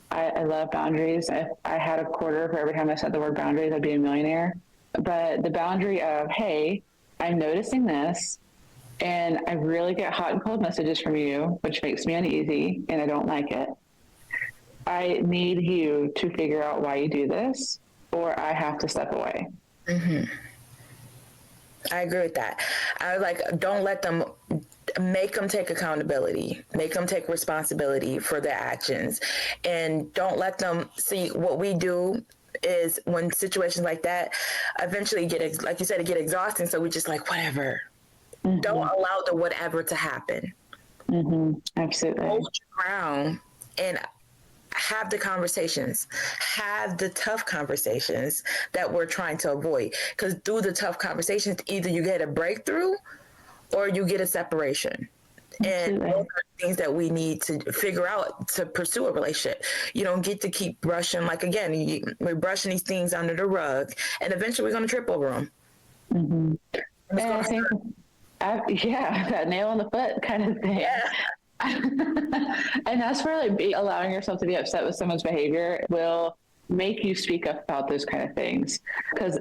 I love boundaries. If I had a quarter for every time I said the word boundaries, I'd be a millionaire. But the boundary of, hey, I'm noticing this, and I really get hot and cold messages from you, which makes me uneasy, and I don't like it. I need you to figure out why you do this, or I have to step away. Mm-hmm. I agree with that. I don't let them, make them take accountability, make them take responsibility for their actions, and don't let them see what we do is when situations like that eventually like you said, it get exhausting. So we just like, whatever. Mm-hmm. Don't allow the whatever to happen. Mm-hmm. Absolutely. Hold your ground and have the conversations, have the tough conversations that we're trying to avoid. Because through the tough conversations, either you get a breakthrough or you get a separation. And those are things that we need to figure out to pursue a relationship. You don't get to keep brushing, like, again, we're brushing these things under the rug, and eventually we're going to trip over them. Mm-hmm. And I think, that nail on the foot kind of thing. Yeah. And that's where allowing yourself to be upset with someone's behavior will make you speak up about those kind of things. Because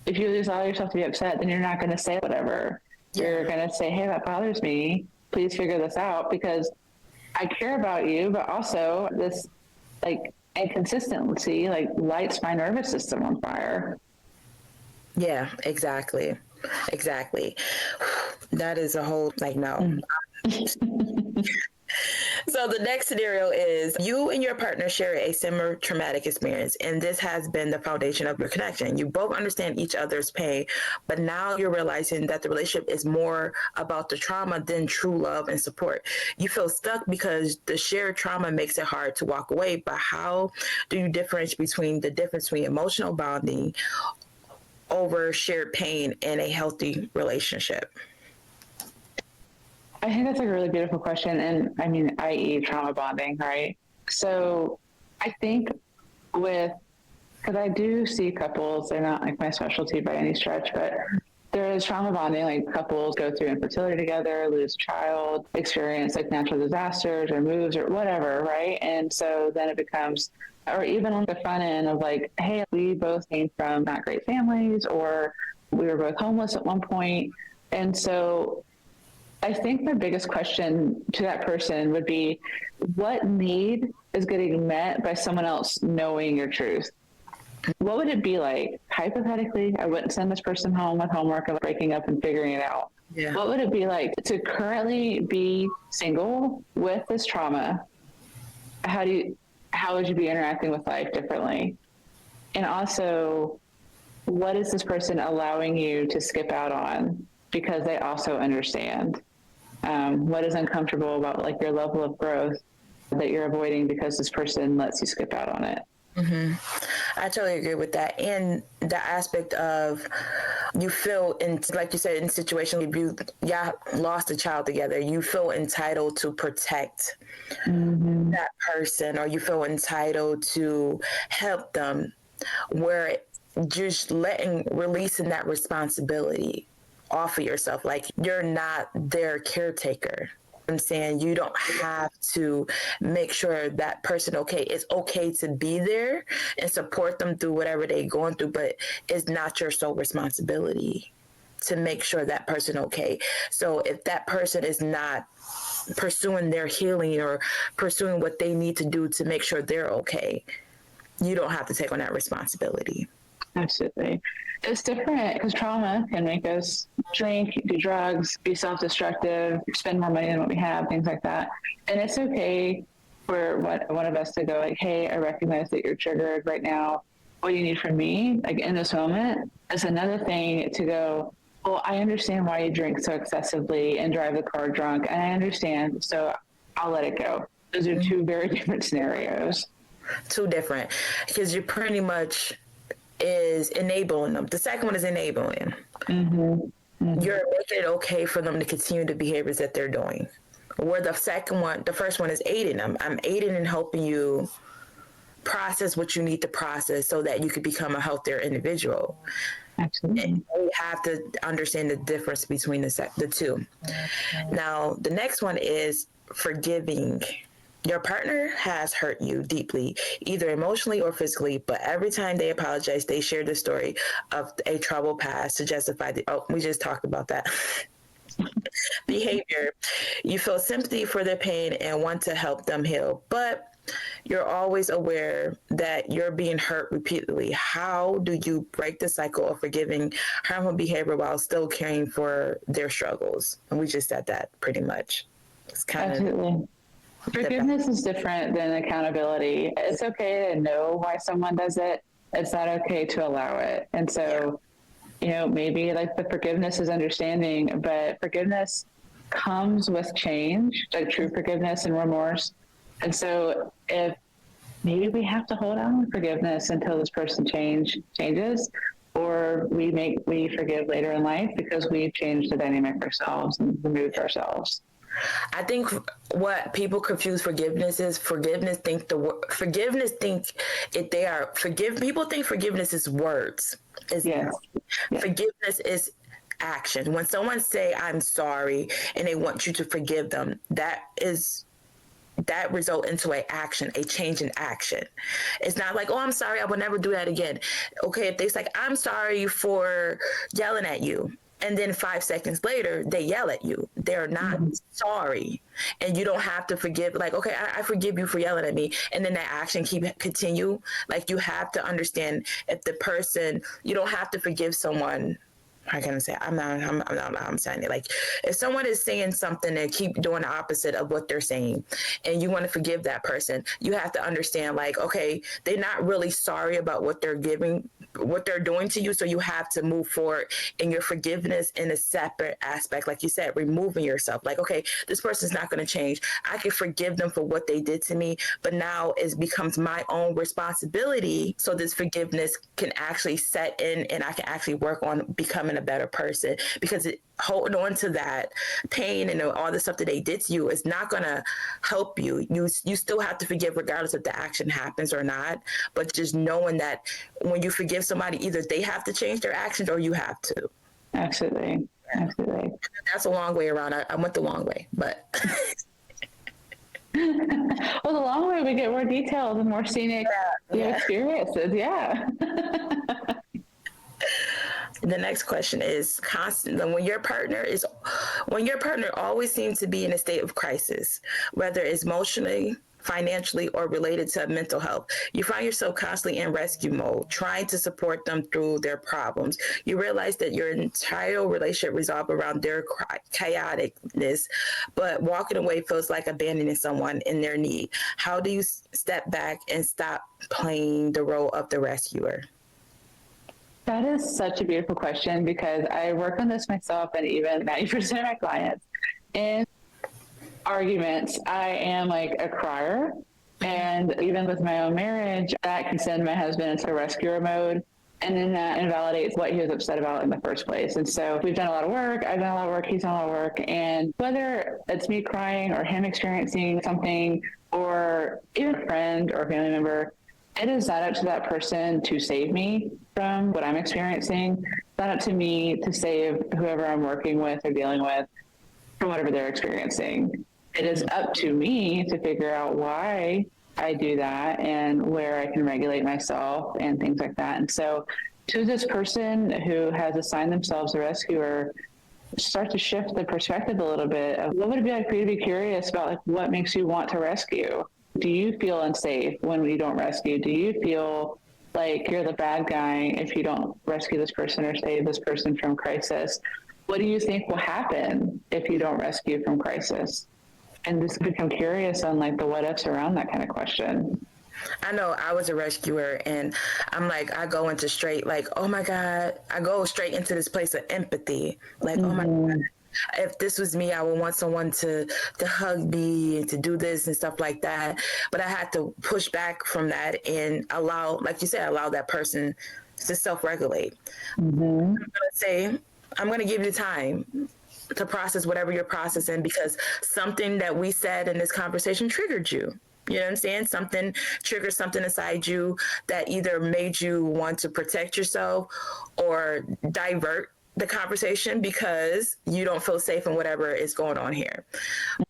if you just allow yourself to be upset, then you're not going to say whatever. Yeah. You're going to say, hey, that bothers me. Please figure this out because I care about you, but also this like inconsistency lights my nervous system on fire. Yeah, exactly. That is a whole no. So the next scenario is you and your partner share a similar traumatic experience, and this has been the foundation of your connection. You both understand each other's pain, but now you're realizing that the relationship is more about the trauma than true love and support. You feel stuck because the shared trauma makes it hard to walk away, but how do you differentiate between the difference between emotional bonding over shared pain in a healthy relationship? I think that's a really beautiful question. And I mean, i.e. trauma bonding, right? So I think because I do see couples, they're not like my specialty by any stretch, but there is trauma bonding, like couples go through infertility together, lose a child, experience like natural disasters or moves or whatever, right? And so then it becomes, or even on the front end of like, hey, we both came from not great families, or we were both homeless at one point. And so I think the biggest question to that person would be, what need is getting met by someone else knowing your truth? What would it be like? Hypothetically, I wouldn't send this person home with homework of breaking up and figuring it out. Yeah. What would it be like to currently be single with this trauma? How would you be interacting with life differently? And also, what is this person allowing you to skip out on because they also understand? What is uncomfortable about like your level of growth that you're avoiding because this person lets you skip out on it? Mm-hmm. I totally agree with that. And the aspect of you feel, like you said, in situations y'all lost a child together, you feel entitled to protect that person, or you feel entitled to help them, where just releasing that responsibility off of yourself. Like, you're not their caretaker. I'm saying you don't have to make sure that person okay. It's okay to be there and support them through whatever they're going through, but it's not your sole responsibility to make sure that person okay. So if that person is not pursuing their healing or pursuing what they need to do to make sure they're okay, you don't have to take on that responsibility. Absolutely. It's different because trauma can make us drink, do drugs, be self-destructive, spend more money than what we have, things like that. And it's okay for one of us to go like, hey, I recognize that you're triggered right now. What do you need from me? Like in this moment. It's another thing to go, well, I understand why you drink so excessively and drive the car drunk. And I understand. So I'll let it go. Those are two very different scenarios. Two different, because you're pretty much is enabling them. The second one is enabling. You're making it okay for them to continue the behaviors that they're doing. Where the first one is aiding them. I'm aiding and helping you process what you need to process so that you could become a healthier individual. Absolutely. And you have to understand the difference between the two. Now, the next one is forgiving. Your partner has hurt you deeply, either emotionally or physically, but every time they apologize, they share the story of a troubled past to justify we just talked about that. Behavior. You feel sympathy for their pain and want to help them heal, but you're always aware that you're being hurt repeatedly. How do you break the cycle of forgiving harmful behavior while still caring for their struggles? And we just said that pretty much. It's kind of... Forgiveness is different than accountability. It's okay to know why someone does it. It's not okay to allow it. And so, maybe like the forgiveness is understanding, but forgiveness comes with change, like true forgiveness and remorse. And so if maybe we have to hold on to forgiveness until this person changes, or we forgive later in life because we've changed the dynamic ourselves and removed ourselves. I think what people confuse forgiveness is forgiveness think if they are forgive people think forgiveness is words. Is Yes. Yes. Forgiveness is action. When someone say I'm sorry and they want you to forgive them, that result into a change in action. It's not like, oh, I'm sorry, I will never do that again. Okay, if they say, I'm sorry for yelling at you, and then 5 seconds later they yell at you, they're not sorry. And you don't have to forgive, like, okay, I forgive you for yelling at me, and then that action continue. Like, you have to understand, if the person, you don't have to forgive someone. How can I say? I'm saying it. Like, if someone is saying something and keep doing the opposite of what they're saying, and you want to forgive that person, you have to understand, like, okay, they're not really sorry about what they're doing to you. So you have to move forward in your forgiveness in a separate aspect. Like you said, removing yourself. Like, okay, this person's not going to change. I can forgive them for what they did to me, but now it becomes my own responsibility. So this forgiveness can actually set in, and I can actually work on becoming a better person, because holding on to that pain and all the stuff that they did to you is not going to help you. You still have to forgive regardless if the action happens or not. But just knowing that when you forgive somebody, either they have to change their actions or you have to. Absolutely. Absolutely. That's a long way around. I went the long way, but. Well, the long way, we get more details and more scenic experiences. Yeah. The next question is constant. When your partner always seems to be in a state of crisis, whether it's emotionally, financially, or related to mental health, you find yourself constantly in rescue mode, trying to support them through their problems. You realize that your entire relationship revolves around their chaoticness, but walking away feels like abandoning someone in their need. How do you step back and stop playing the role of the rescuer? That is such a beautiful question, because I work on this myself, and even 90% of my clients. In arguments, I am like a crier. And even with my own marriage, that can send my husband into rescuer mode. And then that invalidates what he was upset about in the first place. And so we've done a lot of work. I've done a lot of work. He's done a lot of work. And whether it's me crying or him experiencing something, or even a friend or family member, it is not up to that person to save me from what I'm experiencing. It's not up to me to save whoever I'm working with or dealing with from whatever they're experiencing. It is up to me to figure out why I do that and where I can regulate myself and things like that. And so to this person who has assigned themselves a rescuer, start to shift the perspective a little bit of what would it be like for you to be curious about, like, what makes you want to rescue? Do you feel unsafe when you don't rescue? Do you feel like you're the bad guy if you don't rescue this person or save this person from crisis? What do you think will happen if you don't rescue from crisis? And just become curious on, like, the what ifs around that kind of question. I know I was a rescuer, and I'm like, I go into straight, like, oh my God, I go straight into this place of empathy. Like, oh my God, if this was me, I would want someone to hug me and to do this and stuff like that. But I had to push back from that and allow, like you said, allow that person to self-regulate. I'm going to give you time to process whatever you're processing, because something that we said in this conversation triggered you. You know what I'm saying? Something triggered something inside you that either made you want to protect yourself or divert the conversation because you don't feel safe in whatever is going on here.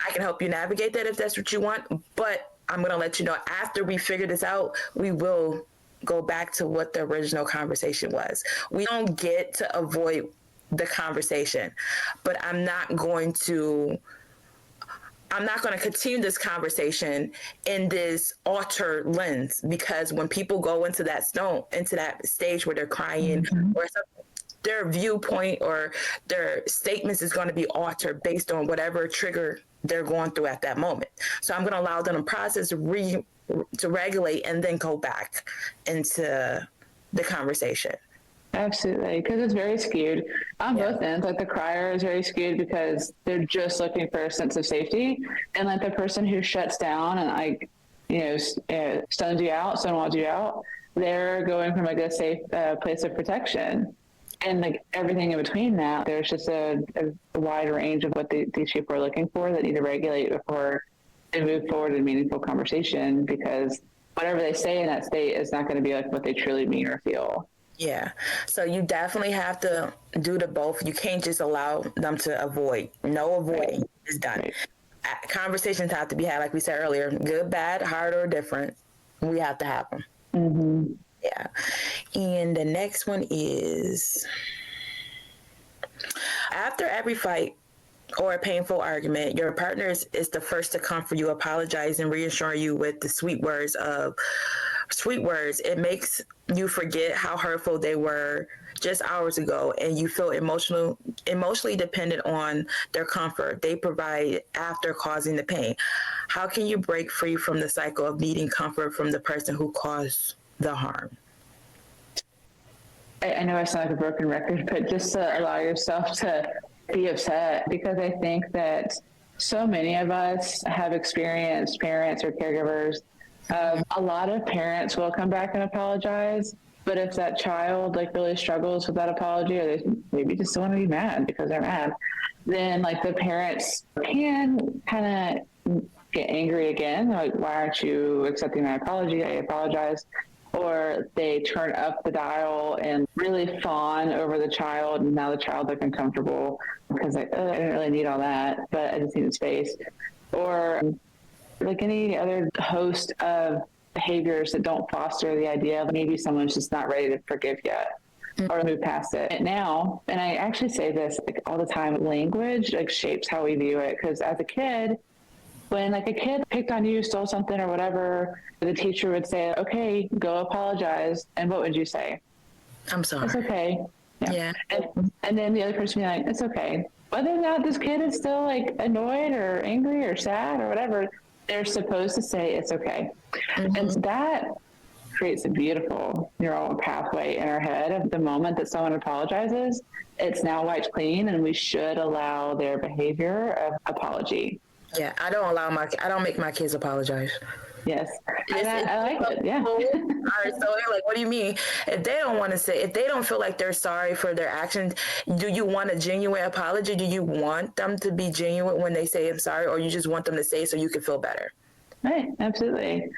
I can help you navigate that if that's what you want, but I'm going to let you know, after we figure this out, we will go back to what the original conversation was. We don't get to avoid the conversation, but I'm not going to continue this conversation in this altered lens, because when people go into that stage where they're crying or something, their viewpoint or their statements is going to be altered based on whatever trigger they're going through at that moment. So I'm going to allow them to process, to regulate, and then go back into the conversation. Absolutely, because it's very skewed on both ends. Like, the crier is very skewed because they're just looking for a sense of safety, and like the person who shuts down and, like, stonewalls you out, they're going from, like, a safe place of protection. And like everything in between that, there's just a wide range of what these people are looking for that need to regulate before they move forward in meaningful conversation, because whatever they say in that state is not going to be like what they truly mean or feel. Yeah. So you definitely have to do the both. You can't just allow them to avoid. No avoiding is done. Right. Conversations have to be had, like we said earlier, good, bad, hard, or different. We have to have them. Mm-hmm. Yeah. And the next one is, after every fight or a painful argument, your partner is the first to comfort you, apologize, and reassure you with the sweet words. It makes you forget how hurtful they were just hours ago, and you feel emotionally dependent on their comfort they provide after causing the pain. How can you break free from the cycle of needing comfort from the person who caused the harm? I know I sound like a broken record, but just to allow yourself to be upset, because I think that so many of us have experienced parents or caregivers. A lot of parents will come back and apologize, but if that child like really struggles with that apology, or they maybe just don't want to be mad because they're mad, then like the parents can kind of get angry again. Like, why aren't you accepting my apology? I apologize. Or they turn up the dial and really fawn over the child, and now the child's like uncomfortable because like, I didn't really need all that, but I just needed space. Or like any other host of behaviors that don't foster the idea of maybe someone's just not ready to forgive yet or move past it. And now, and I actually say this like all the time, language like shapes how we view it. Because as a kid, when like a kid picked on you, stole something or whatever, the teacher would say, okay, go apologize. And what would you say? I'm sorry. It's okay. Yeah. And then the other person would be like, it's okay. Whether or not this kid is still like annoyed or angry or sad or whatever, they're supposed to say it's okay. Mm-hmm. And that creates a beautiful neural pathway in our head of the moment that someone apologizes, it's now wiped clean, and we should allow their behavior of apology. Yeah, I don't make my kids apologize. Yes, and I like it. Yeah. All right, so like, what do you mean? If they don't want to say, if they don't feel like they're sorry for their actions, do you want a genuine apology? Do you want them to be genuine when they say I'm sorry, or you just want them to say so you can feel better? Right, absolutely.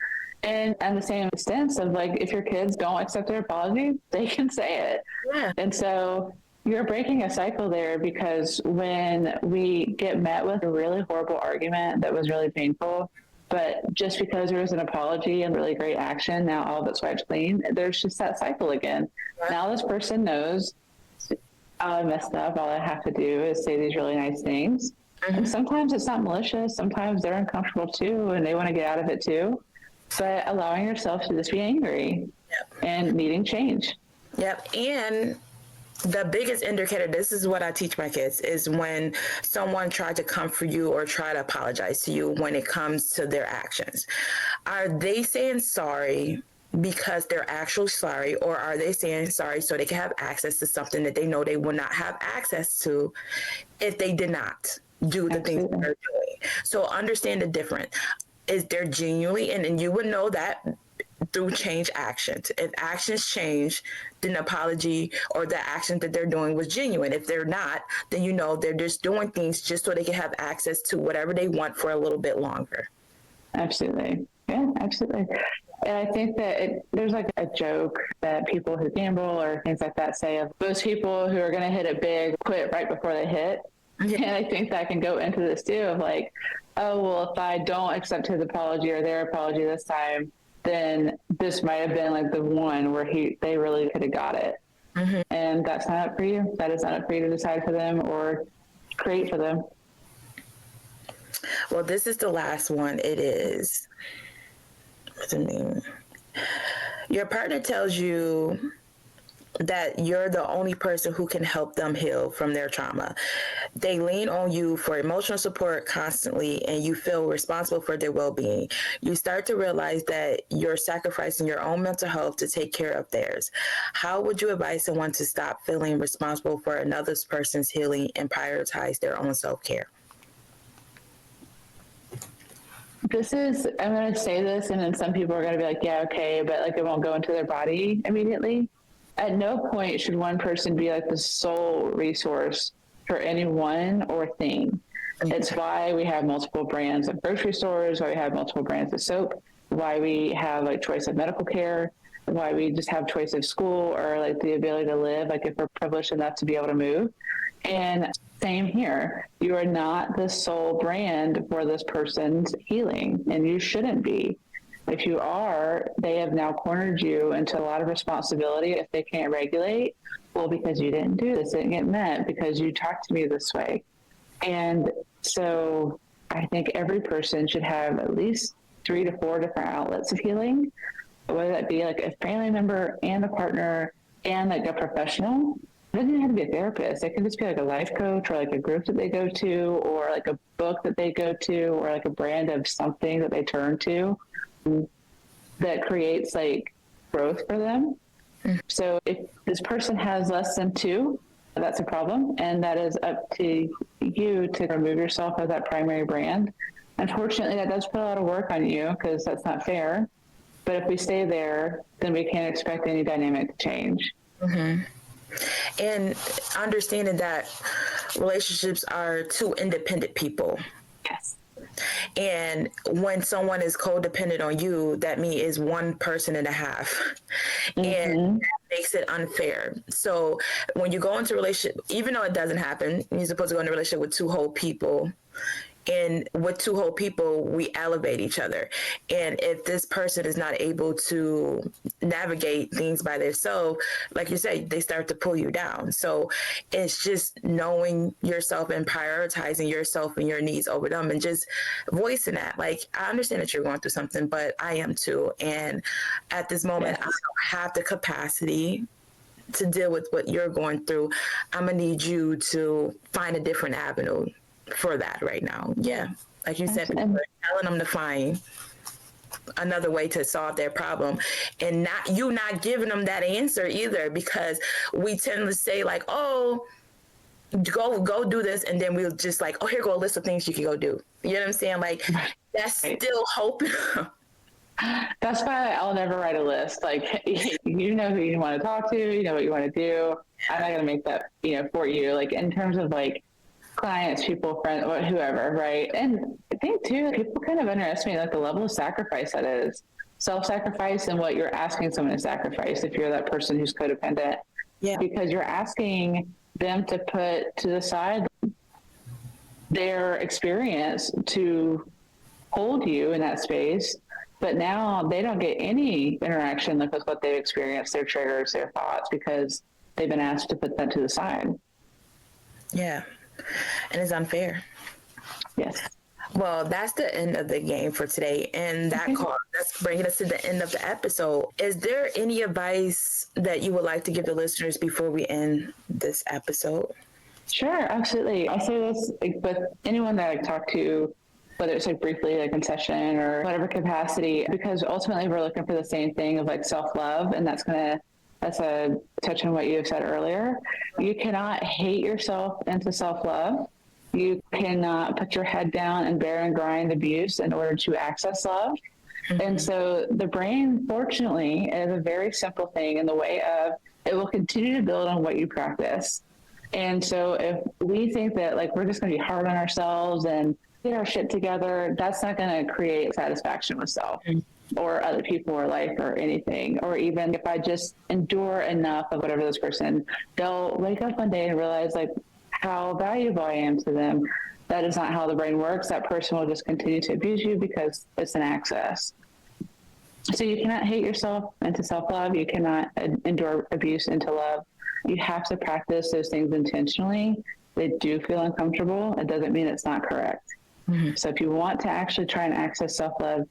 And on the same sense of like, if your kids don't accept their apology, they can say it. Yeah. And so you're breaking a cycle there, because when we get met with a really horrible argument that was really painful, but just because there was an apology and really great action, now all of it's wiped clean, there's just that cycle again. Right. Now this person knows, I messed up, all I have to do is say these really nice things. Mm-hmm. And sometimes it's not malicious, sometimes they're uncomfortable too, and they want to get out of it too. But allowing yourself to just be angry. Yep. And needing change. Yep. And the biggest indicator, this is what I teach my kids, is when someone tried to comfort you or try to apologize to you when it comes to their actions. Are they saying sorry because they're actually sorry, or are they saying sorry so they can have access to something that they know they would not have access to if they did not do the things that they're doing? So understand the difference. Is there genuinely, and you would know that through change actions. If actions change, then the apology or the action that they're doing was genuine. If they're not, then you know they're just doing things just so they can have access to whatever they want for a little bit longer. Absolutely. Yeah, absolutely. And I think that there's like a joke that people who gamble or things like that say of those people who are going to hit it big quit right before they hit. Yeah. And I think that can go into this too of like, oh, well, if I don't accept his apology or their apology this time, then this might have been like the one where they really could have got it. Mm-hmm. And that's not up for you. That is not up for you to decide for them or create for them. Well, this is the last one. It is, what's it mean? Your partner tells you that you're the only person who can help them heal from their trauma. They lean on you for emotional support constantly, and you feel responsible for their well-being. You start to realize that you're sacrificing your own mental health to take care of theirs. How would you advise someone to stop feeling responsible for another person's healing and prioritize their own self-care? I'm going to say this, and then some people are going to be like, yeah, okay, but like it won't go into their body immediately. At no point should one person be like the sole resource for anyone or thing. It's why we have multiple brands of grocery stores, why we have multiple brands of soap, why we have like choice of medical care, why we just have choice of school or like the ability to live, like if we're privileged enough to be able to move. And same here. You are not the sole brand for this person's healing, and you shouldn't be. If you are, they have now cornered you into a lot of responsibility if they can't regulate. Well, because you didn't do this, it didn't get met because you talked to me this way. And so I think every person should have at least 3 to 4 different outlets of healing, whether that be like a family member and a partner and like a professional. It doesn't even have to be a therapist. It can just be like a life coach or like a group that they go to or like a book that they go to or like a brand of something that they turn to that creates like growth for them. So if this person has less than 2, that's a problem. And that is up to you to remove yourself as that primary brand. Unfortunately, that does put a lot of work on you because that's not fair. But if we stay there, then we can't expect any dynamic to change. Mm-hmm. And understanding that relationships are 2 independent people. Yes. And when someone is codependent on you, that means is 1.5 persons. Mm-hmm. And that makes it unfair. So when you go into a relationship, even though it doesn't happen, you're supposed to go into a relationship with 2 whole people. And with 2 whole people, we elevate each other. And if this person is not able to navigate things by themselves, like you said, they start to pull you down. So it's just knowing yourself and prioritizing yourself and your needs over them and just voicing that. Like, I understand that you're going through something, but I am too. And at this moment, I don't have the capacity to deal with what you're going through. I'm going to need you to find a different avenue for that right now. Yeah. Like you said, telling them to find another way to solve their problem and not giving them that answer either, because we tend to say like, oh, go do this. And then we'll just like, oh, here go a list of things you can go do. You know what I'm saying? Like that's still hope. That's why I'll never write a list. Like, you know who you want to talk to, you know what you want to do. I'm not going to make that, for you. Like in terms of like, clients, people, friends, whoever, right? And I think too, people kind of underestimate like the level of sacrifice that is. Self-sacrifice and what you're asking someone to sacrifice if you're that person who's codependent. Yeah. Because you're asking them to put to the side their experience to hold you in that space, but now they don't get any interaction with what they've experienced, their triggers, their thoughts, because they've been asked to put that to the side. Yeah. And it's unfair. Yes. Well, that's the end of the game for today. And that's bringing us to the end of the episode. Is there any advice that you would like to give the listeners before we end this episode? Sure, absolutely. I say this with anyone that I talk to, whether it's like briefly, like in session or whatever capacity, because ultimately we're looking for the same thing of like self-love. And that's a touch on what you have said earlier. You cannot hate yourself into self-love. You cannot put your head down and bear and grind abuse in order to access love. Mm-hmm. And so the brain, fortunately, is a very simple thing in the way of it will continue to build on what you practice. And so if we think that like we're just going to be hard on ourselves and get our shit together, that's not going to create satisfaction with self. Mm-hmm. Or other people or life or anything. Or even if I just endure enough of whatever this person, they'll wake up one day and realize like how valuable I am to them. That is not how the brain works. That person will just continue to abuse you because it's an access. So you cannot hate yourself into self-love. You cannot endure abuse into love. You have to practice those things intentionally. They do feel uncomfortable. It doesn't mean it's not correct. Mm-hmm. So if you want to actually try and access self-love,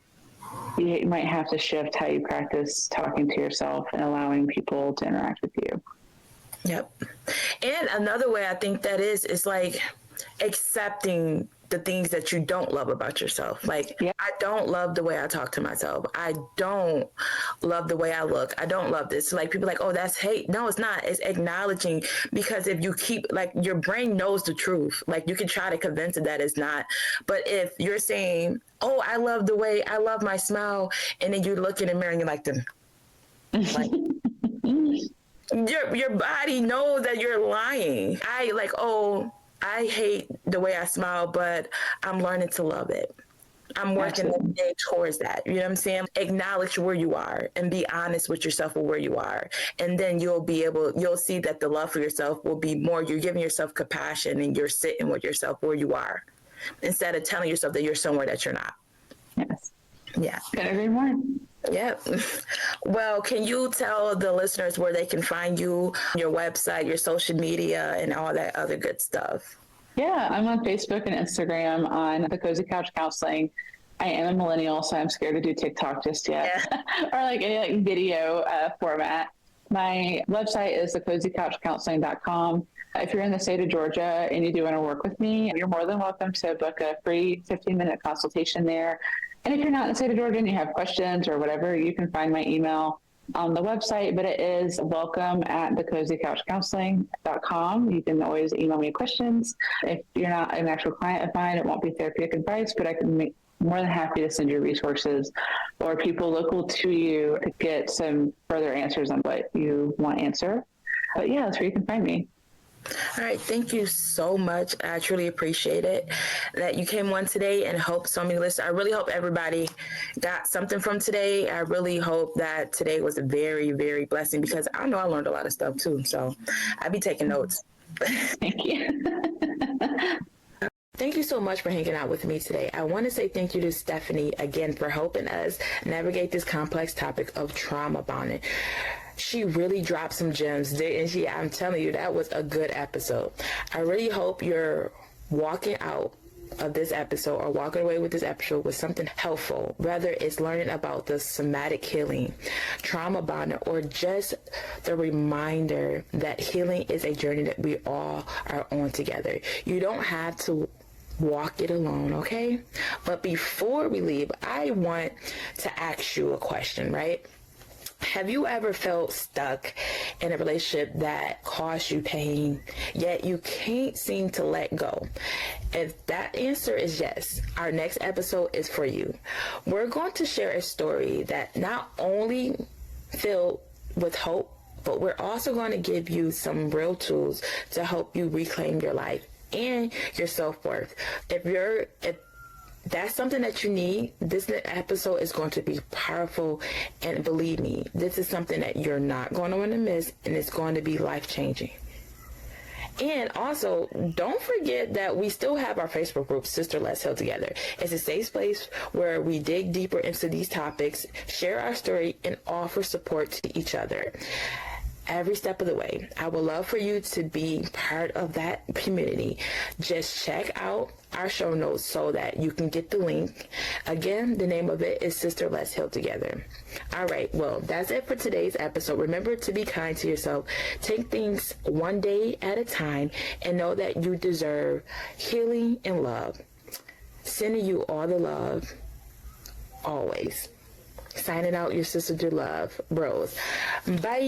you might have to shift how you practice talking to yourself and allowing people to interact with you. Yep. And another way I think that is like accepting the things that you don't love about yourself. Like, I don't love the way I talk to myself. I don't love the way I look. I don't love this. Like, people are like, oh, that's hate. No, it's not. It's acknowledging, because if you keep, like, your brain knows the truth. Like, you can try to convince it that it's not. But if you're saying, oh, I love the way, I love my smile, and then you look in the mirror and you're like, Your body knows that you're lying. I hate the way I smile, but I'm learning to love it. I'm working every day towards that. You know what I'm saying? Acknowledge where you are and be honest with yourself of where you are. And then you'll see that the love for yourself will be more. You're giving yourself compassion and you're sitting with yourself where you are instead of telling yourself that you're somewhere that you're not. Yes. Yeah. Couldn't agree more. Yep. Well, can you tell the listeners where they can find you, your website, your social media, and all that other good stuff? Yeah, I'm on Facebook and Instagram on the Cozy Couch Counseling. I am a millennial, so I'm scared to do TikTok just yet, or like any like video format. My website is thecozycouchcounseling.com. If you're in the state of Georgia and you do want to work with me, you're more than welcome to book a free 15-minute consultation there. And if you're not in the state of Georgia and you have questions or whatever, you can find my email on the website, but it is welcome@thecozycouchcounseling.com. You can always email me questions. If you're not an actual client of mine, it won't be therapeutic advice, but I can make more than happy to send you resources or people local to you to get some further answers on what you want answer. But yeah, that's where you can find me. All right. Thank you so much. I truly appreciate it that you came on today and hope so many listeners. I really hope everybody got something from today. I really hope that today was a very, very blessing because I know I learned a lot of stuff too. So I'll be taking notes. Thank you. Thank you so much for hanging out with me today. I want to say thank you to Stephanie again for helping us navigate this complex topic of trauma bonding. She really dropped some gems, didn't she? I'm telling you, that was a good episode. I really hope you're walking out of this episode or walking away with this episode with something helpful, whether it's learning about the somatic healing, trauma bonding, or just the reminder that healing is a journey that we all are on together. You don't have to walk it alone, okay? But before we leave, I want to ask you a question, right? Have you ever felt stuck in a relationship that caused you pain, yet you can't seem to let go? If that answer is yes, our next episode is for you. We're going to share a story that not only filled with hope, but we're also going to give you some real tools to help you reclaim your life and your self-worth. If that's something that you need, this episode is going to be powerful, and believe me, this is something that you're not going to want to miss, and it's going to be life-changing. And also, don't forget that we still have our Facebook group, Sister Let's Heal Together. It's a safe place where we dig deeper into these topics, share our story, and offer support to each other every step of the way. I would love for you to be part of that community. Just check out our show notes so that you can get the link. Again, the name of it is Sister Let's Heal Together. All right, well, that's it for today's episode. Remember to be kind to yourself. Take things one day at a time and know that you deserve healing and love. Sending you all the love, always. Signing out, your sister to love, Rose. Bye.